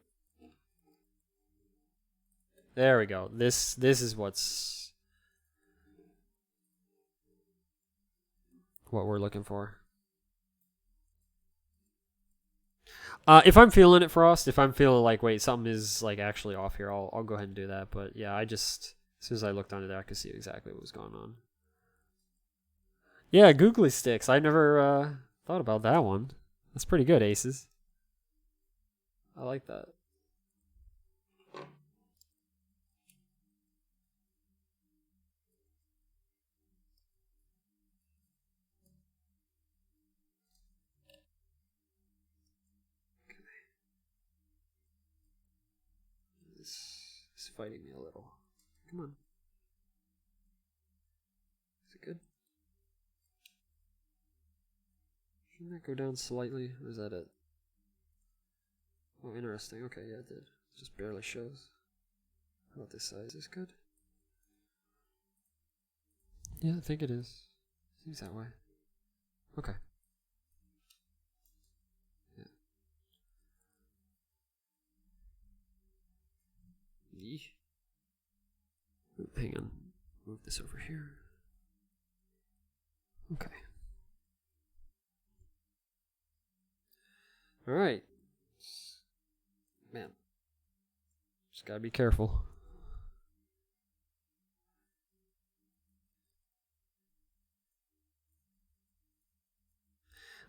There we go. This is what we're looking for. If I'm feeling it, Frost, if I'm feeling like, wait, something is like actually off here, I'll go ahead and do that. But yeah, as soon as I looked under there, I could see exactly what was going on. Yeah, googly sticks. I never thought about that one. That's pretty good, Aces. I like that. This is fighting me a little. Come on. Is it good? Shouldn't that go down slightly? Or is that it? Oh, interesting. Okay, yeah, it did. It just barely shows. How about this side? Is this good? Yeah, I think it is. Seems that way. Okay. Yeah. Yee. Hang on. Move this over here. Okay. Alright. Man. Just gotta be careful.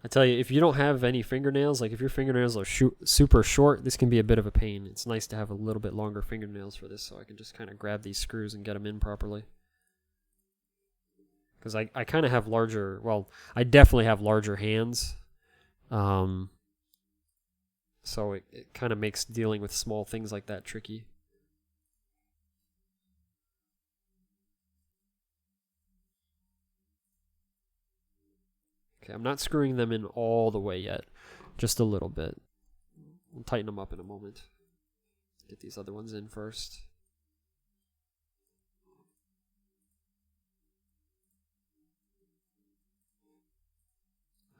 I tell you, if you don't have any fingernails, like if your fingernails are super short, this can be a bit of a pain. It's nice to have a little bit longer fingernails for this, so I can just kind of grab these screws and get them in properly. Because I kind of have larger, well, I definitely have larger hands. So it kind of makes dealing with small things like that tricky. Okay, I'm not screwing them in all the way yet. Just a little bit. We'll tighten them up in a moment. Get these other ones in first.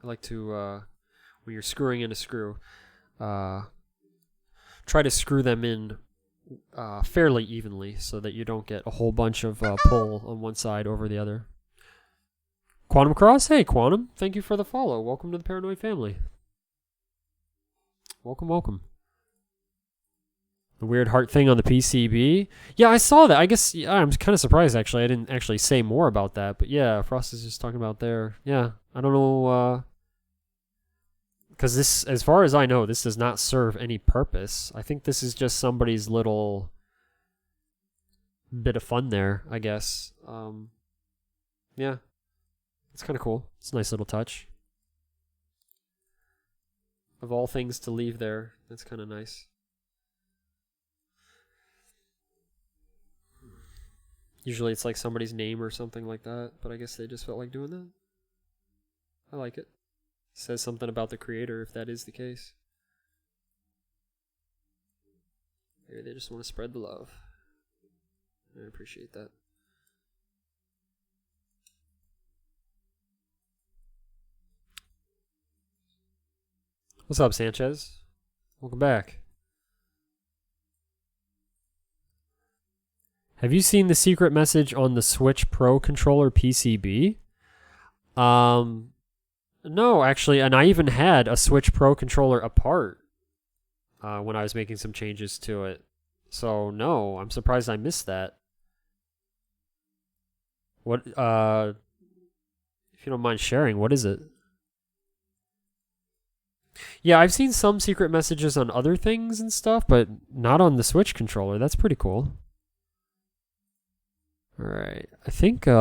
I like to, when you're screwing in a screw, try to screw them in fairly evenly so that you don't get a whole bunch of pull on one side over the other. Quantum Cross? Hey, Quantum. Thank you for the follow. Welcome to the Paranoid family. Welcome, welcome. The weird heart thing on the PCB. Yeah, I saw that. I guess yeah, I'm kind of surprised, actually. I didn't actually say more about that. But yeah, Frost is just talking about there. Yeah, I don't know. Because this, as far as I know, this does not serve any purpose. I think this is just somebody's little bit of fun there, I guess. Yeah. It's kind of cool. It's a nice little touch. Of all things to leave there, that's kind of nice. Usually it's like somebody's name or something like that, but I guess they just felt like doing that. I like it. Says something about the creator if that is the case. Maybe they just want to spread the love. I appreciate that. What's up, Sanchez? Welcome back. Have you seen the secret message on the Switch Pro controller PCB? No, actually, and I even had a Switch Pro controller apart when I was making some changes to it. So no, I'm surprised I missed that. What? If you don't mind sharing, what is it? Yeah, I've seen some secret messages on other things and stuff, but not on the Switch controller. That's pretty cool. Alright, I think we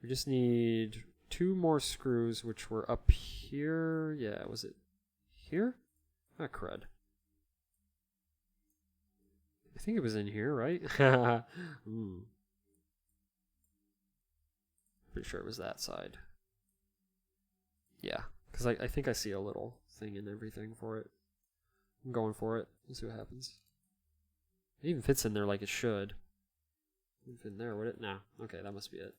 just need 2 more screws, which were up here. Yeah, was it here? Ah, crud. I think it was in here, right? Pretty sure it was that side. Yeah, because I think I see a little thing and everything for it. I'm going for it. Let's see what happens. It even fits in there like it should. Wouldn't fit in there, would it? No. Okay, that must be it.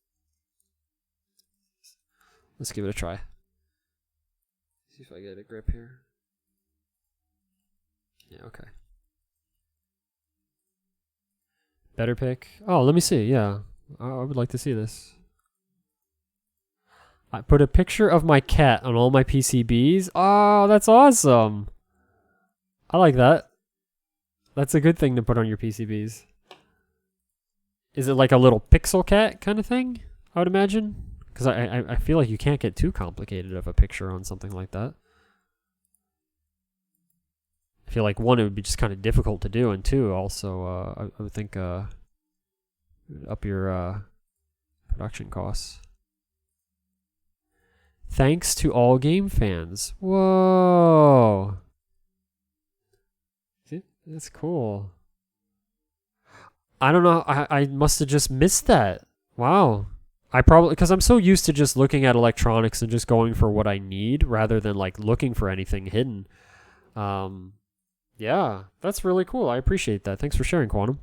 Let's give it a try. See if I get a grip here. Yeah, okay. Better pick. Oh, let me see. Yeah. I would like to see this. I put a picture of my cat on all my PCBs. Oh, that's awesome. I like that. That's a good thing to put on your PCBs. Is it like a little pixel cat kind of thing? I would imagine. Because I feel like you can't get too complicated of a picture on something like that. I feel like one, it would be just kind of difficult to do, and two, also, I would think up your production costs. Thanks to all game fans. Whoa. See? That's cool. I don't know. I must have just missed that. Wow. I probably, because I'm so used to just looking at electronics and just going for what I need rather than like looking for anything hidden. Yeah, that's really cool. I appreciate that. Thanks for sharing, Quantum.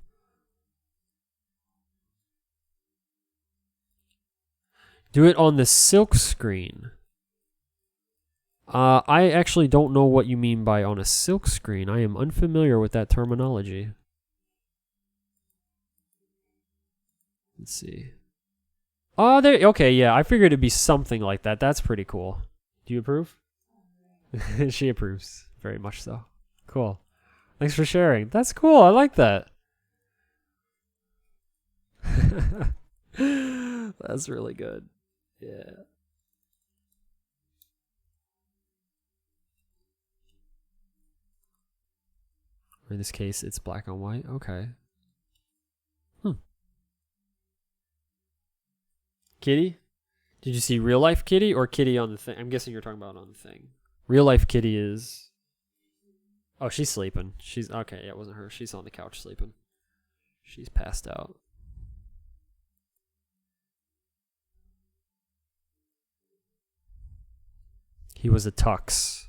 Do it on the silk screen. I actually don't know what you mean by on a silk screen. I am unfamiliar with that terminology. Let's see. Oh, there. Okay, yeah. I figured it'd be something like that. That's pretty cool. Do you approve? She approves. Very much so. Cool. Thanks for sharing. That's cool. I like that. That's really good. Yeah. In this case, it's black on white. Okay. Kitty? Did you see real life Kitty or Kitty on the thing? I'm guessing you're talking about on the thing. Real life Kitty is... Oh, she's sleeping. She's... Okay, yeah, it wasn't her. She's on the couch sleeping. She's passed out. He was a tux.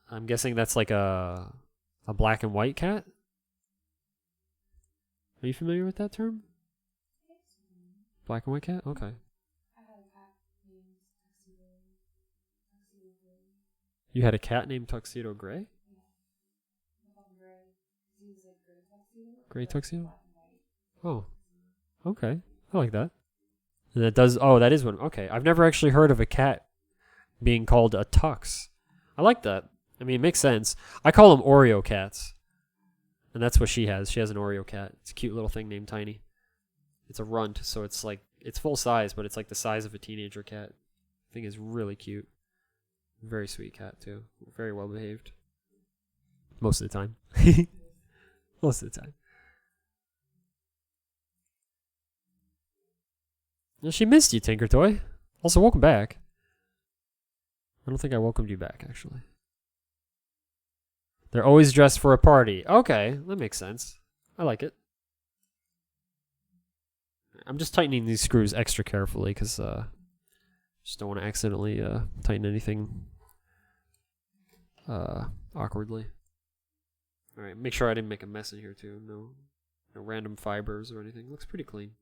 I'm guessing that's like a black and white cat? Are you familiar with that term? Black and white cat? Okay. I had a cat named Tuxedo. Tuxedo Gray. You had a cat named Tuxedo Gray? Yeah. I called him Gray. He was like gray tuxedo. Gray tuxedo? Black and white. Oh. Okay. I like that. And that does... Oh, that is one. Okay. I've never actually heard of a cat being called a tux. I like that. I mean, it makes sense. I call them Oreo cats. And that's what she has. She has an Oreo cat. It's a cute little thing named Tiny. It's a runt, so it's like, it's full size, but it's like the size of a teenager cat. The thing is really cute. Very sweet cat, too. Very well behaved. Most of the time. Most of the time. Well, she missed you, Tinker Toy. Also, welcome back. I don't think I welcomed you back, actually. They're always dressed for a party. Okay, that makes sense. I like it. I'm just tightening these screws extra carefully because just don't want to accidentally tighten anything awkwardly. All right, make sure I didn't make a mess in here too. No random fibers or anything. Looks pretty clean.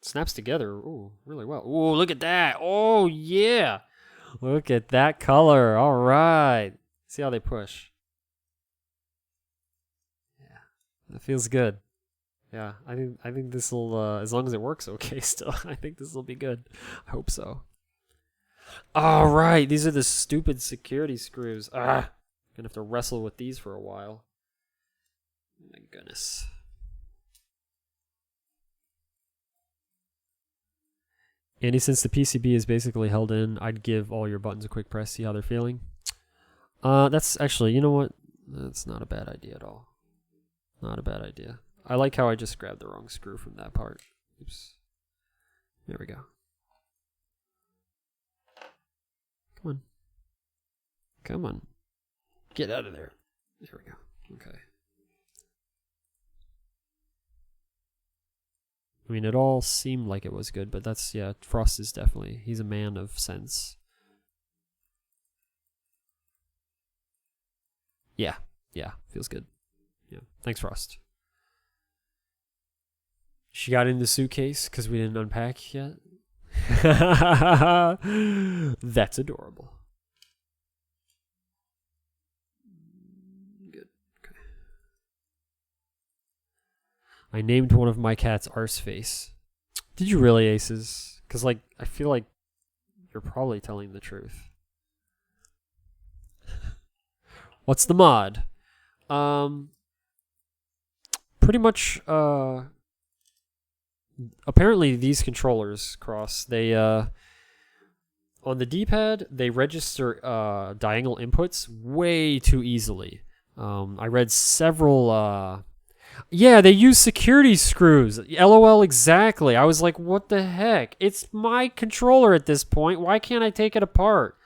Snaps together. Ooh, really well. Ooh, look at that. Oh yeah, look at that color. All right. See how they push. Yeah, that feels good. Yeah, I think this will, as long as it works okay still, I think this will be good. I hope so. All right, these are the stupid security screws. Gonna have to wrestle with these for a while. Oh my goodness. Andy, since the PCB is basically held in, I'd give all your buttons a quick press, see how they're feeling. That's actually, you know what? That's not a bad idea at all. Not a bad idea. I like how I just grabbed the wrong screw from that part. Oops. There we go. Come on. Come on. Get out of there. There we go. Okay. I mean, it all seemed like it was good, but that's, yeah, Frost is definitely, he's a man of sense. Yeah, feels good. Yeah, thanks, Frost. She got in the suitcase because we didn't unpack yet. That's adorable. Good. Okay. I named one of my cats Arseface. Did you really, Aces? Because, like, I feel like you're probably telling the truth. What's the mod? Pretty much, apparently these controllers, Cross, they, on the D-pad, they register diagonal inputs way too easily. I read several, yeah, they use security screws. LOL, exactly. I was like, what the heck? It's my controller at this point. Why can't I take it apart?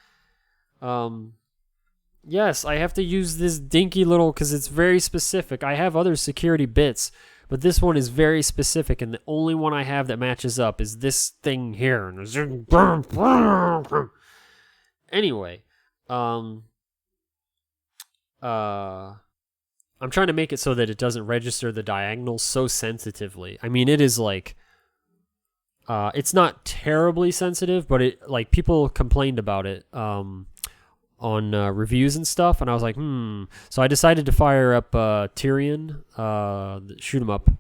Yes, I have to use this dinky little, because it's very specific. I have other security bits, but this one is very specific, and the only one I have that matches up is this thing here. Anyway, I'm trying to make it so that it doesn't register the diagonals so sensitively. I mean, it is like, it's not terribly sensitive, but it, like, people complained about it on reviews and stuff, and I was like, So I decided to fire up Tyrion, shoot 'em up,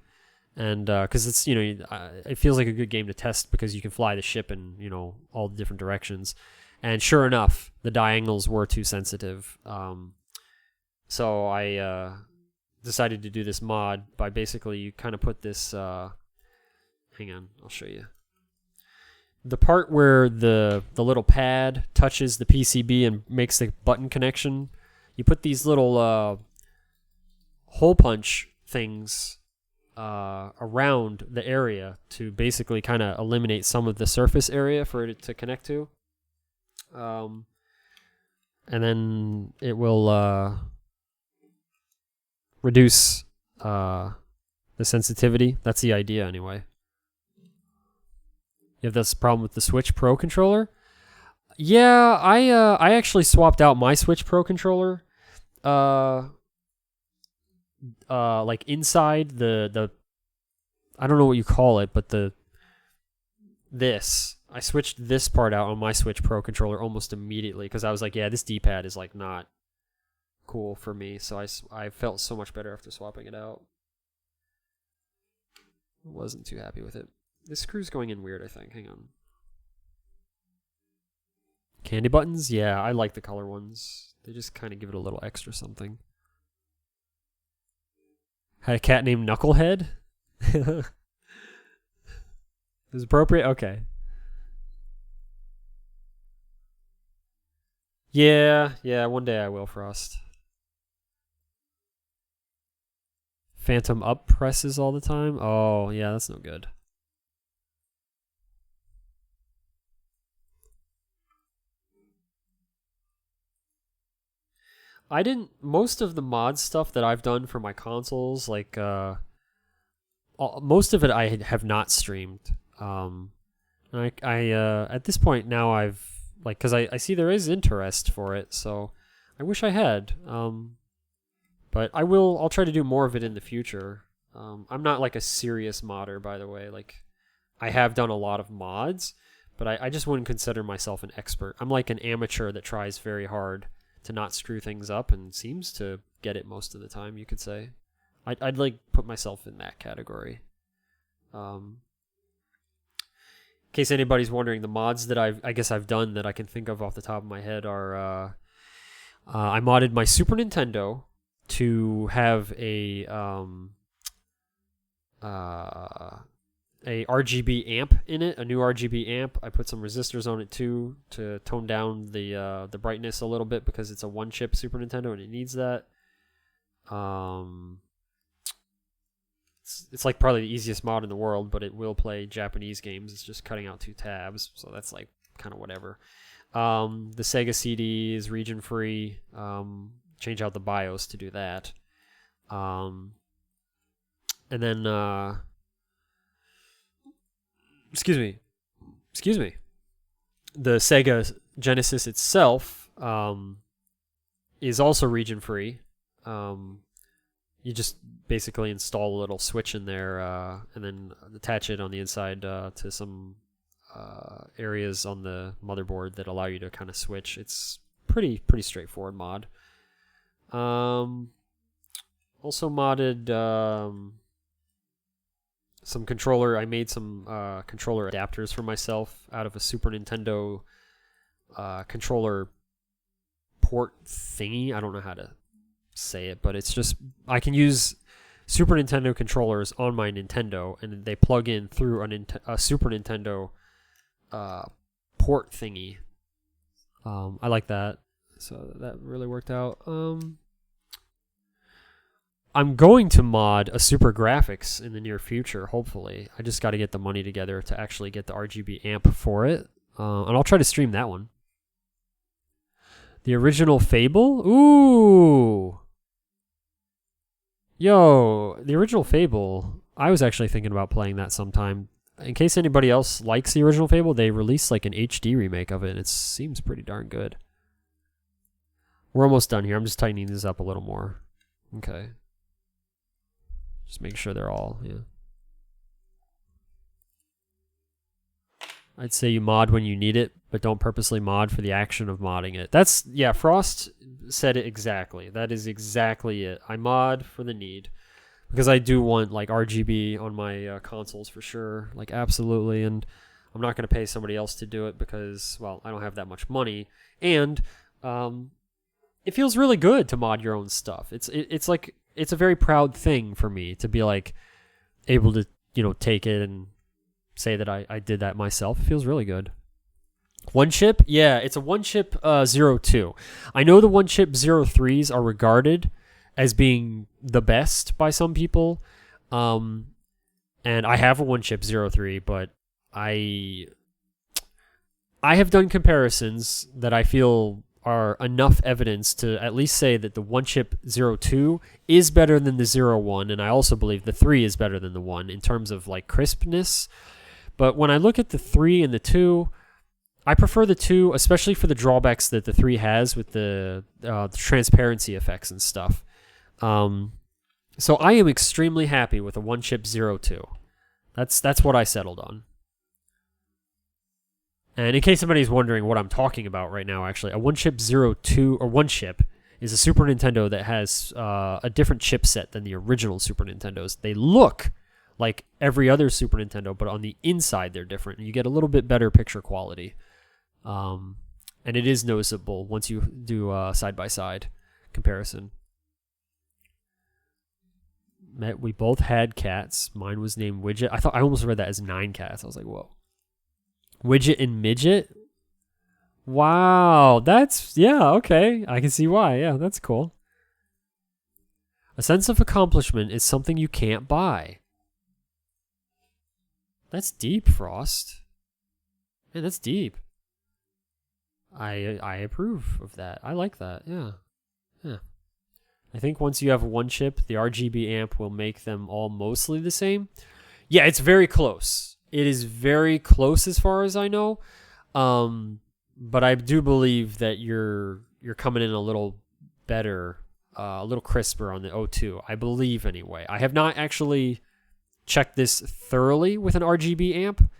and because it's, you know, it feels like a good game to test because you can fly the ship in, you know, all the different directions, and sure enough, the diagonals were too sensitive. So I decided to do this mod by basically you kind of put this. Hang on, I'll show you. The part where the little pad touches the PCB and makes the button connection, you put these little hole punch things around the area to basically kind of eliminate some of the surface area for it to connect to. And then it will reduce the sensitivity. That's the idea anyway. You have this problem with the Switch Pro controller? Yeah, I actually swapped out my Switch Pro controller. Like inside the I don't know what you call it, but I switched this part out on my Switch Pro controller almost immediately because I was like, yeah, this D-pad is like not cool for me. So I felt so much better after swapping it out. Wasn't too happy with it. This screw's going in weird, I think. Hang on. Candy buttons? Yeah, I like the color ones. They just kind of give it a little extra something. Had a cat named Knucklehead? Is appropriate? Okay. Yeah, one day I will, Frost. Phantom up presses all the time? Oh, yeah, that's no good. Most of the mod stuff that I've done for my consoles, like, most of it I have not streamed. At this point now I've, like, because I see there is interest for it, so I wish I had. But I'll try to do more of it in the future. I'm not like a serious modder, by the way. Like, I have done a lot of mods, but I just wouldn't consider myself an expert. I'm like an amateur that tries very hard to not screw things up, and seems to get it most of the time, you could say. I'd like put myself in that category. In case anybody's wondering, the mods that I guess I've done that I can think of off the top of my head are I modded my Super Nintendo to have a RGB amp in it, a new RGB amp. I put some resistors on it too to tone down the brightness a little bit because it's a one-chip Super Nintendo and it needs that. It's like probably the easiest mod in the world, but it will play Japanese games. It's just cutting out 2 tabs, so that's like kind of whatever. The Sega CD is region free. Change out the BIOS to do that. And then excuse me. The Sega Genesis itself is also region free. You just basically install a little switch in there and then attach it on the inside to some areas on the motherboard that allow you to kind of switch. It's pretty straightforward mod. Also modded some controller. I made some controller adapters for myself out of a Super Nintendo controller port thingy. I don't know how to say it, but it's just I can use Super Nintendo controllers on my Nintendo, and they plug in through a Super Nintendo port thingy. I like that, so that really worked out. I'm going to mod a Super Graphics in the near future, hopefully. I just got to get the money together to actually get the RGB amp for it, and I'll try to stream that one. The original Fable? Ooh! Yo, the original Fable, I was actually thinking about playing that sometime. In case anybody else likes the original Fable, they released like an HD remake of it, and it seems pretty darn good. We're almost done here. I'm just tightening this up a little more. Okay. Just make sure they're all, yeah. I'd say you mod when you need it, but don't purposely mod for the action of modding it. That's, yeah, Frost said it exactly. That is exactly it. I mod for the need. Because I do want, like, RGB on my consoles for sure. Like, absolutely. And I'm not going to pay somebody else to do it because, well, I don't have that much money. And it feels really good to mod your own stuff. It's like, it's a very proud thing for me to be, like, able to, you know, take it and say that I did that myself. It feels really good. One chip? Yeah, it's a one chip 02. I know the one chip 03s are regarded as being the best by some people. And I have a one chip 03, but I have done comparisons that I feel are enough evidence to at least say that the one chip 02 is better than the 01, and I also believe the 3 is better than the 1 in terms of like crispness. But when I look at the 3 and the 2, I prefer the 2, especially for the drawbacks that the 3 has with the transparency effects and stuff. So I am extremely happy with a one chip 02. That's what I settled on. And in case somebody's wondering what I'm talking about right now, actually, a one chip 02 or one chip is a Super Nintendo that has a different chipset than the original Super Nintendos. They look like every other Super Nintendo, but on the inside they're different, and you get a little bit better picture quality. And it is noticeable once you do a side-by-side comparison. We both had cats. Mine was named Widget. I almost read that as 9 cats. I was like, whoa. Widget and Midget? Wow, that's, yeah, okay. I can see why. Yeah, that's cool. A sense of accomplishment is something you can't buy. That's deep, Frost. Man, that's deep. I approve of that. I like that. Yeah. Yeah. I think once you have one chip, the RGB amp will make them all mostly the same. Yeah, it's very close. It is very close as far as I know. But I do believe that you're coming in a little better, a little crisper on the O2. I believe anyway. I have not actually checked this thoroughly with an RGB amp.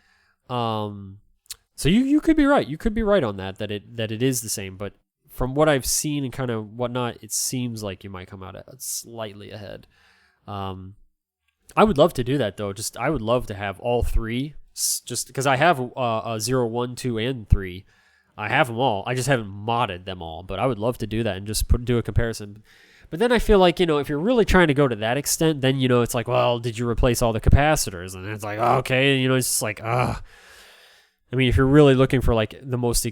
So you could be right. You could be right on that it is the same. But from what I've seen and kind of whatnot, it seems like you might come out slightly ahead. I would love to do that though. Just I would love to have all three, just because I have 0, 1, 2, and 3. I have them all. I just haven't modded them all, but I would love to do that and just do a comparison. But then I feel like, if you're really trying to go to that extent, then, it's like, well, did you replace all the capacitors? And it's like, okay, it's just like, I mean, if you're really looking for like the most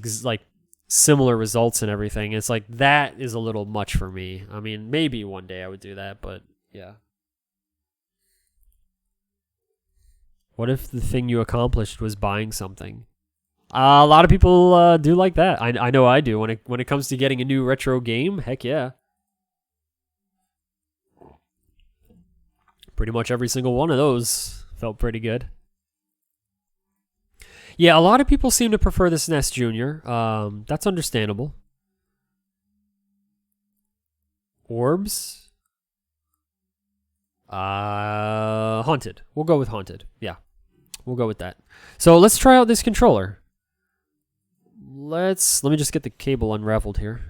similar results and everything, it's like that is a little much for me. I mean, maybe one day I would do that, but yeah. What if the thing you accomplished was buying something? A lot of people do like that. I know I do. When it comes to getting a new retro game, heck yeah. Pretty much every single one of those felt pretty good. Yeah, a lot of people seem to prefer the SNES Junior. That's understandable. Orbs? Haunted. We'll go with Haunted. Yeah, we'll go with that. So let's try out this controller. Let me just get the cable unraveled here.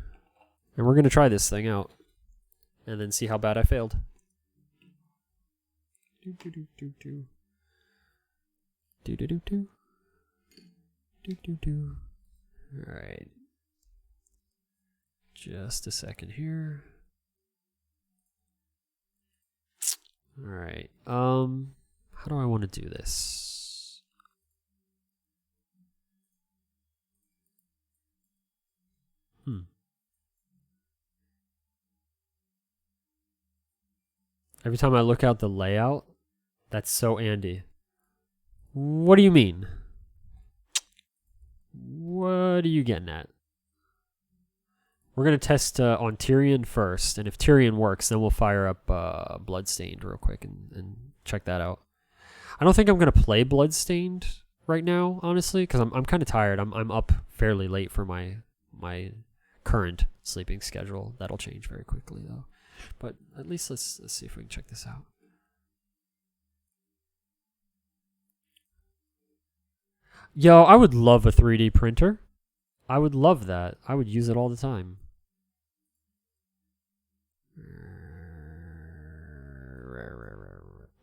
And we're going to try this thing out. And then see how bad I failed. Alright. Just a second here. Alright. How do I want to do this? Every time I look out the layout, that's so Andy. What do you mean? What are you getting at? We're going to test on Tyrion first, and if Tyrion works, then we'll fire up Bloodstained real quick and check that out. I don't think I'm going to play Bloodstained right now, honestly, because I'm kind of tired. I'm up fairly late for my current sleeping schedule. That'll change very quickly, though. But at least let's see if we can check this out. Yo, I would love a 3D printer. I would love that. I would use it all the time.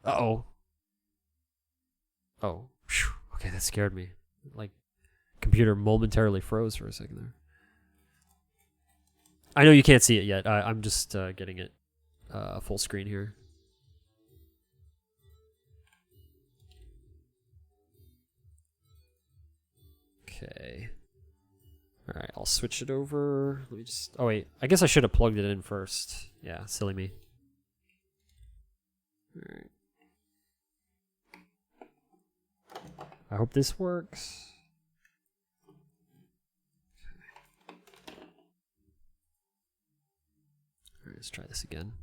Uh-oh. Oh. Whew. Okay, that scared me. Like, computer momentarily froze for a second there. I know you can't see it yet. I'm just getting it full screen here. Okay. Alright, I'll switch it over. Let me just... Oh, wait. I guess I should have plugged it in first. Yeah, silly me. Alright. I hope this works. Alright, let's try this again.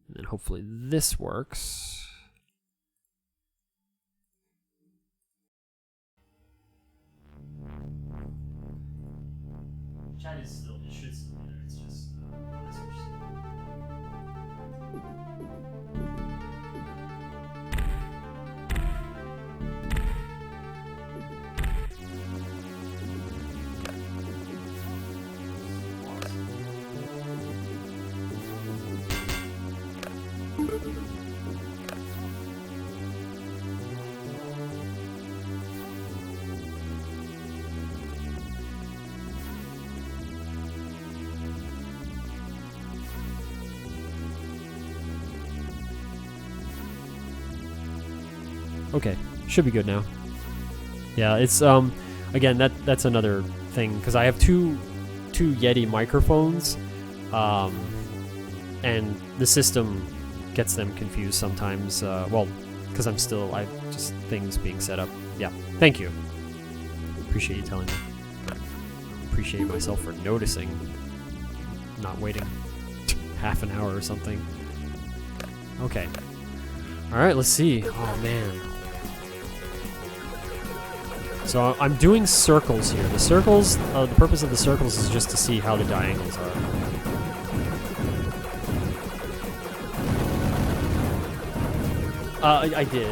And then hopefully this works. Chat is still, it should still be there, it's just okay, should be good now. Yeah, it's again that's another thing because I have two Yeti microphones, and the system gets them confused sometimes. Well, because I just things being set up. Yeah, thank you. Appreciate you telling me. Appreciate myself for noticing, not waiting half an hour or something. Okay. All right, let's see. Oh man. So I'm doing circles here. The circles, the purpose of the circles is just to see how the diagonals are. I did.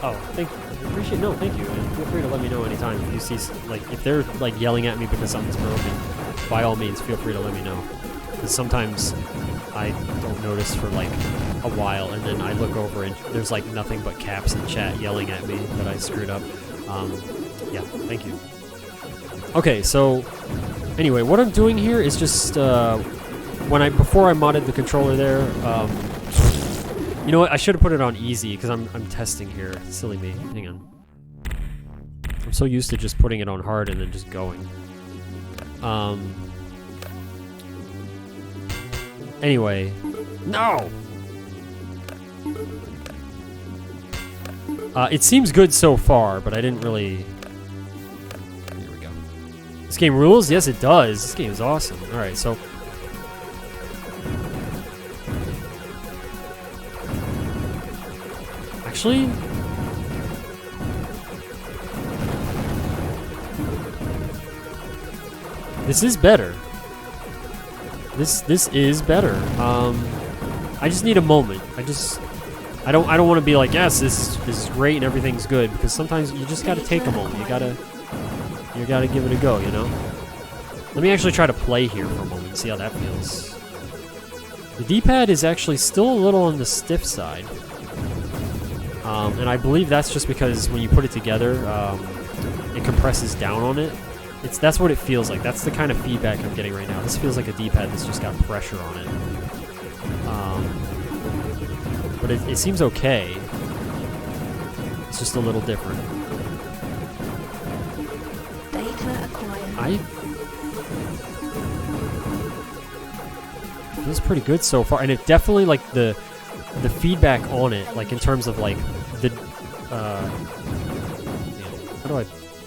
Oh, thank you. appreciate. No, thank you. And feel free to let me know anytime if you see like if they're like yelling at me because something's broken. By all means, feel free to let me know. Because sometimes I don't notice for like a while, and then I look over and there's like nothing but caps in chat yelling at me that I screwed up. Yeah, thank you. Okay, so anyway, what I'm doing here is just before I modded the controller there. You know what? I should have put it on easy because I'm testing here. Silly me. Hang on. I'm so used to just putting it on hard and then just going. Anyway, no. It seems good so far, but I didn't really. Here we go. This game rules? Yes, it does. This game is awesome. All right, so. Actually, this is better. This is better. I just need a moment. I don't want to be like, yes, this is great and everything's good, because sometimes you just gotta take a moment. You gotta give it a go, you know. Let me actually try to play here for a moment and see how that feels. The D-pad is actually still a little on the stiff side. And I believe that's just because when you put it together, it compresses down on it. That's what it feels like. That's the kind of feedback I'm getting right now. This feels like a D-pad that's just got pressure on it. But it seems okay. It's just a little different. Data acquired. Feels pretty good so far, and it definitely like the feedback on it, like in terms of like the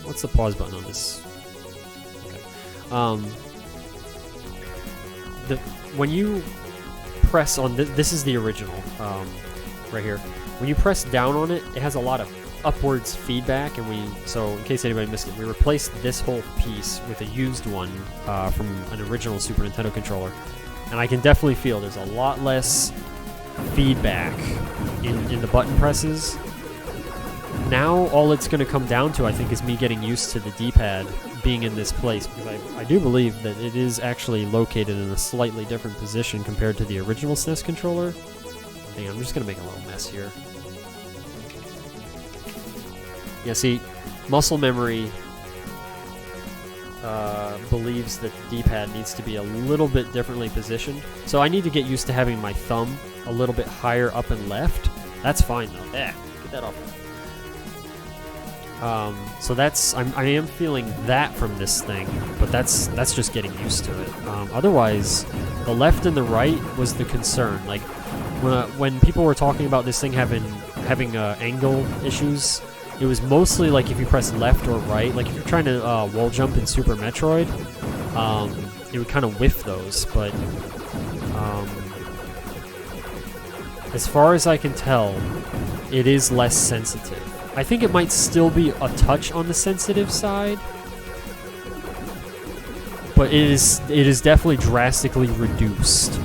what's the pause button on this? Okay. When you press on this is the original right here. When you press down on it, it has a lot of upwards feedback, and so in case anybody missed it, we replaced this whole piece with a used one from an original Super Nintendo controller, and I can definitely feel there's a lot less feedback in the button presses. Now all it's going to come down to, I think, is me getting used to the D-pad being in this place, because I do believe that it is actually located in a slightly different position compared to the original SNES controller. Hang on, I'm just going to make a little mess here. Yeah, see, muscle memory believes that the D-pad needs to be a little bit differently positioned. So I need to get used to having my thumb a little bit higher up and left. That's fine though. Get that off. So I am feeling that from this thing, but that's just getting used to it. Otherwise, the left and the right was the concern. Like when people were talking about this thing having angle issues, it was mostly like if you press left or right. Like if you're trying to wall jump in Super Metroid, it would kind of whiff those. But as far as I can tell, it is less sensitive. I think it might still be a touch on the sensitive side, but it is definitely drastically reduced.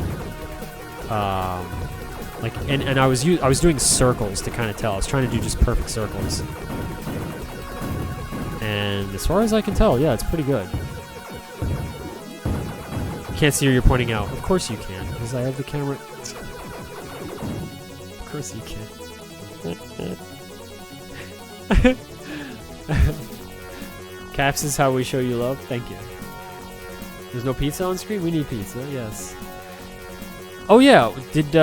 And I was doing circles to kind of tell. I was trying to do just perfect circles, and as far as I can tell, yeah, it's pretty good. Can't see where you're pointing out. Of course you can, because I have the camera. Of course you can. Caps is how we show you love. Thank you. There's no pizza on screen? We need pizza, yes. Oh yeah, did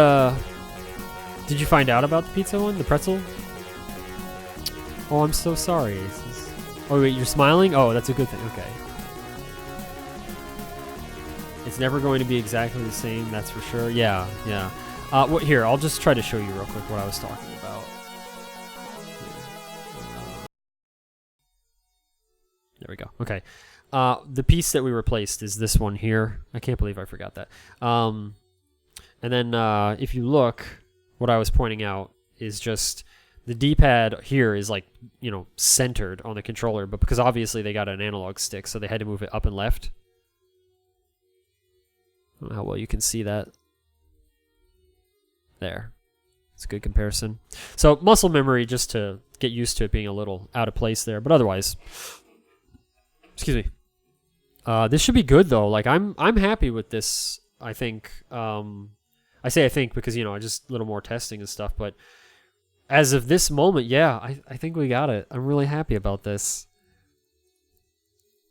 you find out about the pizza one? The pretzel? Oh, I'm so sorry. Oh wait, you're smiling? Oh, that's a good thing. Okay. It's never going to be exactly the same, that's for sure. Yeah, yeah. Here, I'll just try to show you real quick what I was talking about. There we go. Okay. The piece that we replaced is this one here. I can't believe I forgot that. And then if you look, what I was pointing out is just the D-pad here is like, you know, centered on the controller, but because obviously they got an analog stick, so they had to move it up and left. I don't know how well you can see that. There. It's a good comparison. So muscle memory, just to get used to it being a little out of place there, but otherwise, excuse me. This should be good though. Like I'm happy with this. I think. I say I think because just a little more testing and stuff. But as of this moment, yeah, I think we got it. I'm really happy about this.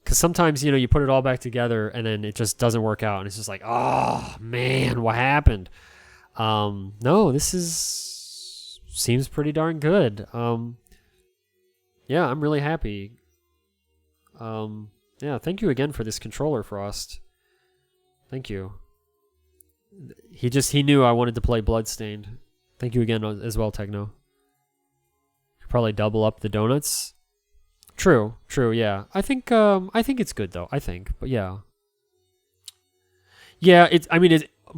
Because sometimes you put it all back together and then it just doesn't work out, and it's just like, oh man, what happened? No, this seems pretty darn good. Yeah, I'm really happy. Yeah, thank you again for this controller, Frost. Thank you. He knew I wanted to play Bloodstained. Thank you again as well, Techno. Could probably double up the donuts. True, yeah. I think it's good though. But yeah. Yeah,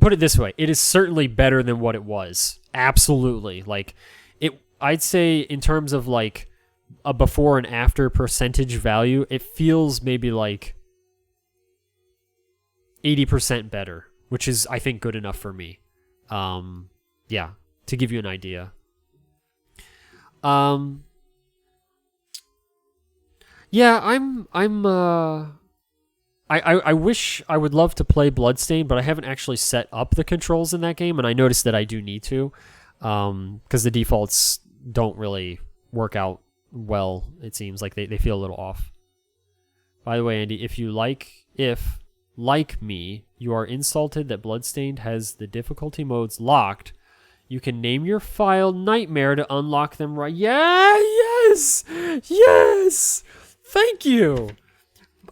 put it this way, it is certainly better than what it was. Absolutely. Like I'd say in terms of like a before and after percentage value, it feels maybe like 80% better, which is I think good enough for me. Yeah, to give you an idea. Yeah, I wish I would love to play Bloodstained, but I haven't actually set up the controls in that game, and I noticed that I do need to, because the defaults don't really work out well. It seems like they feel a little off. By the way, Andy, if like me, you are insulted that Bloodstained has the difficulty modes locked, you can name your file Nightmare to unlock them right. Yeah, yes. Thank you.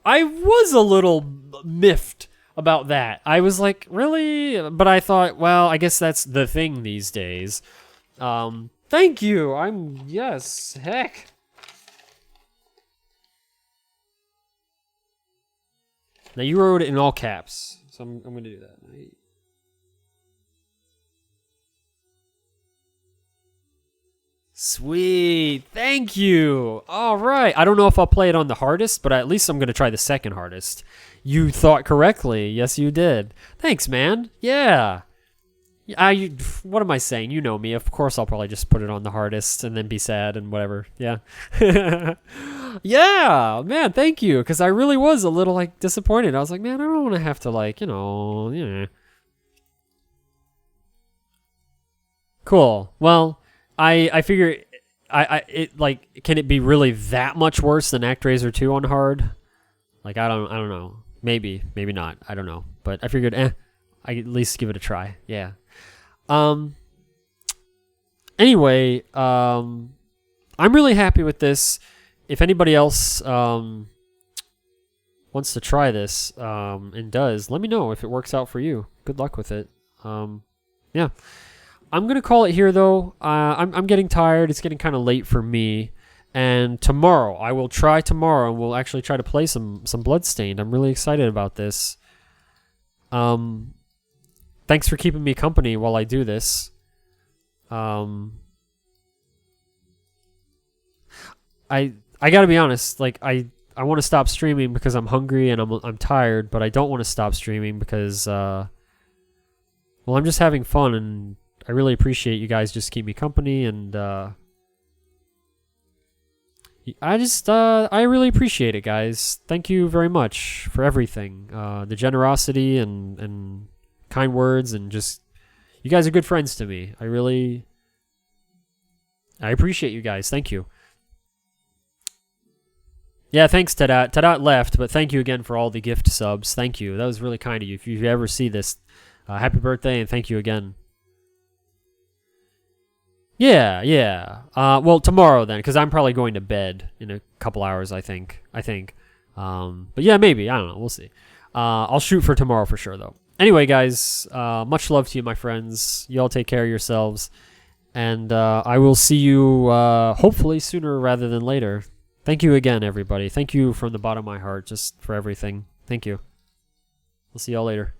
I was a little miffed about that. I was like, really? But I thought, well, I guess that's the thing these days. Thank you. Yes, heck. Now you wrote it in all caps, so I'm going to do that. Sweet. Thank you. All right. I don't know if I'll play it on the hardest, but at least I'm going to try the second hardest. You thought correctly. Yes, you did. Thanks, man. Yeah. What am I saying? You know me. Of course, I'll probably just put it on the hardest and then be sad and whatever. Yeah. Yeah, man, thank you. Because I really was a little like disappointed. I was like, man, I don't want to have to like, yeah. Cool. Well, I figure it like, can it be really that much worse than ActRaiser 2 on hard? Like I don't know. Maybe not. I don't know. But I figured I at least give it a try. Yeah. Anyway, I'm really happy with this. If anybody else wants to try this and does, let me know if it works out for you. Good luck with it. Yeah. I'm gonna call it here though. I'm getting tired. It's getting kind of late for me. And tomorrow, I will try tomorrow, and we'll actually try to play some Bloodstained. I'm really excited about this. Thanks for keeping me company while I do this. I gotta be honest. Like I want to stop streaming because I'm hungry and I'm tired, but I don't want to stop streaming because well, I'm just having fun, and I really appreciate you guys just keep me company, and I really appreciate it, guys. Thank you very much for everything. The generosity and kind words, and just, you guys are good friends to me. I appreciate you guys. Thank you. Yeah, thanks, Tadat. Tadat left, but thank you again for all the gift subs. Thank you. That was really kind of you. If you ever see this, happy birthday, and thank you again. Yeah. Well, tomorrow then, because I'm probably going to bed in a couple hours, I think. But yeah, maybe. I don't know. We'll see. I'll shoot for tomorrow for sure, though. Anyway, guys, much love to you, my friends. You all take care of yourselves. And I will see you hopefully sooner rather than later. Thank you again, everybody. Thank you from the bottom of my heart just for everything. Thank you. We'll see y'all later.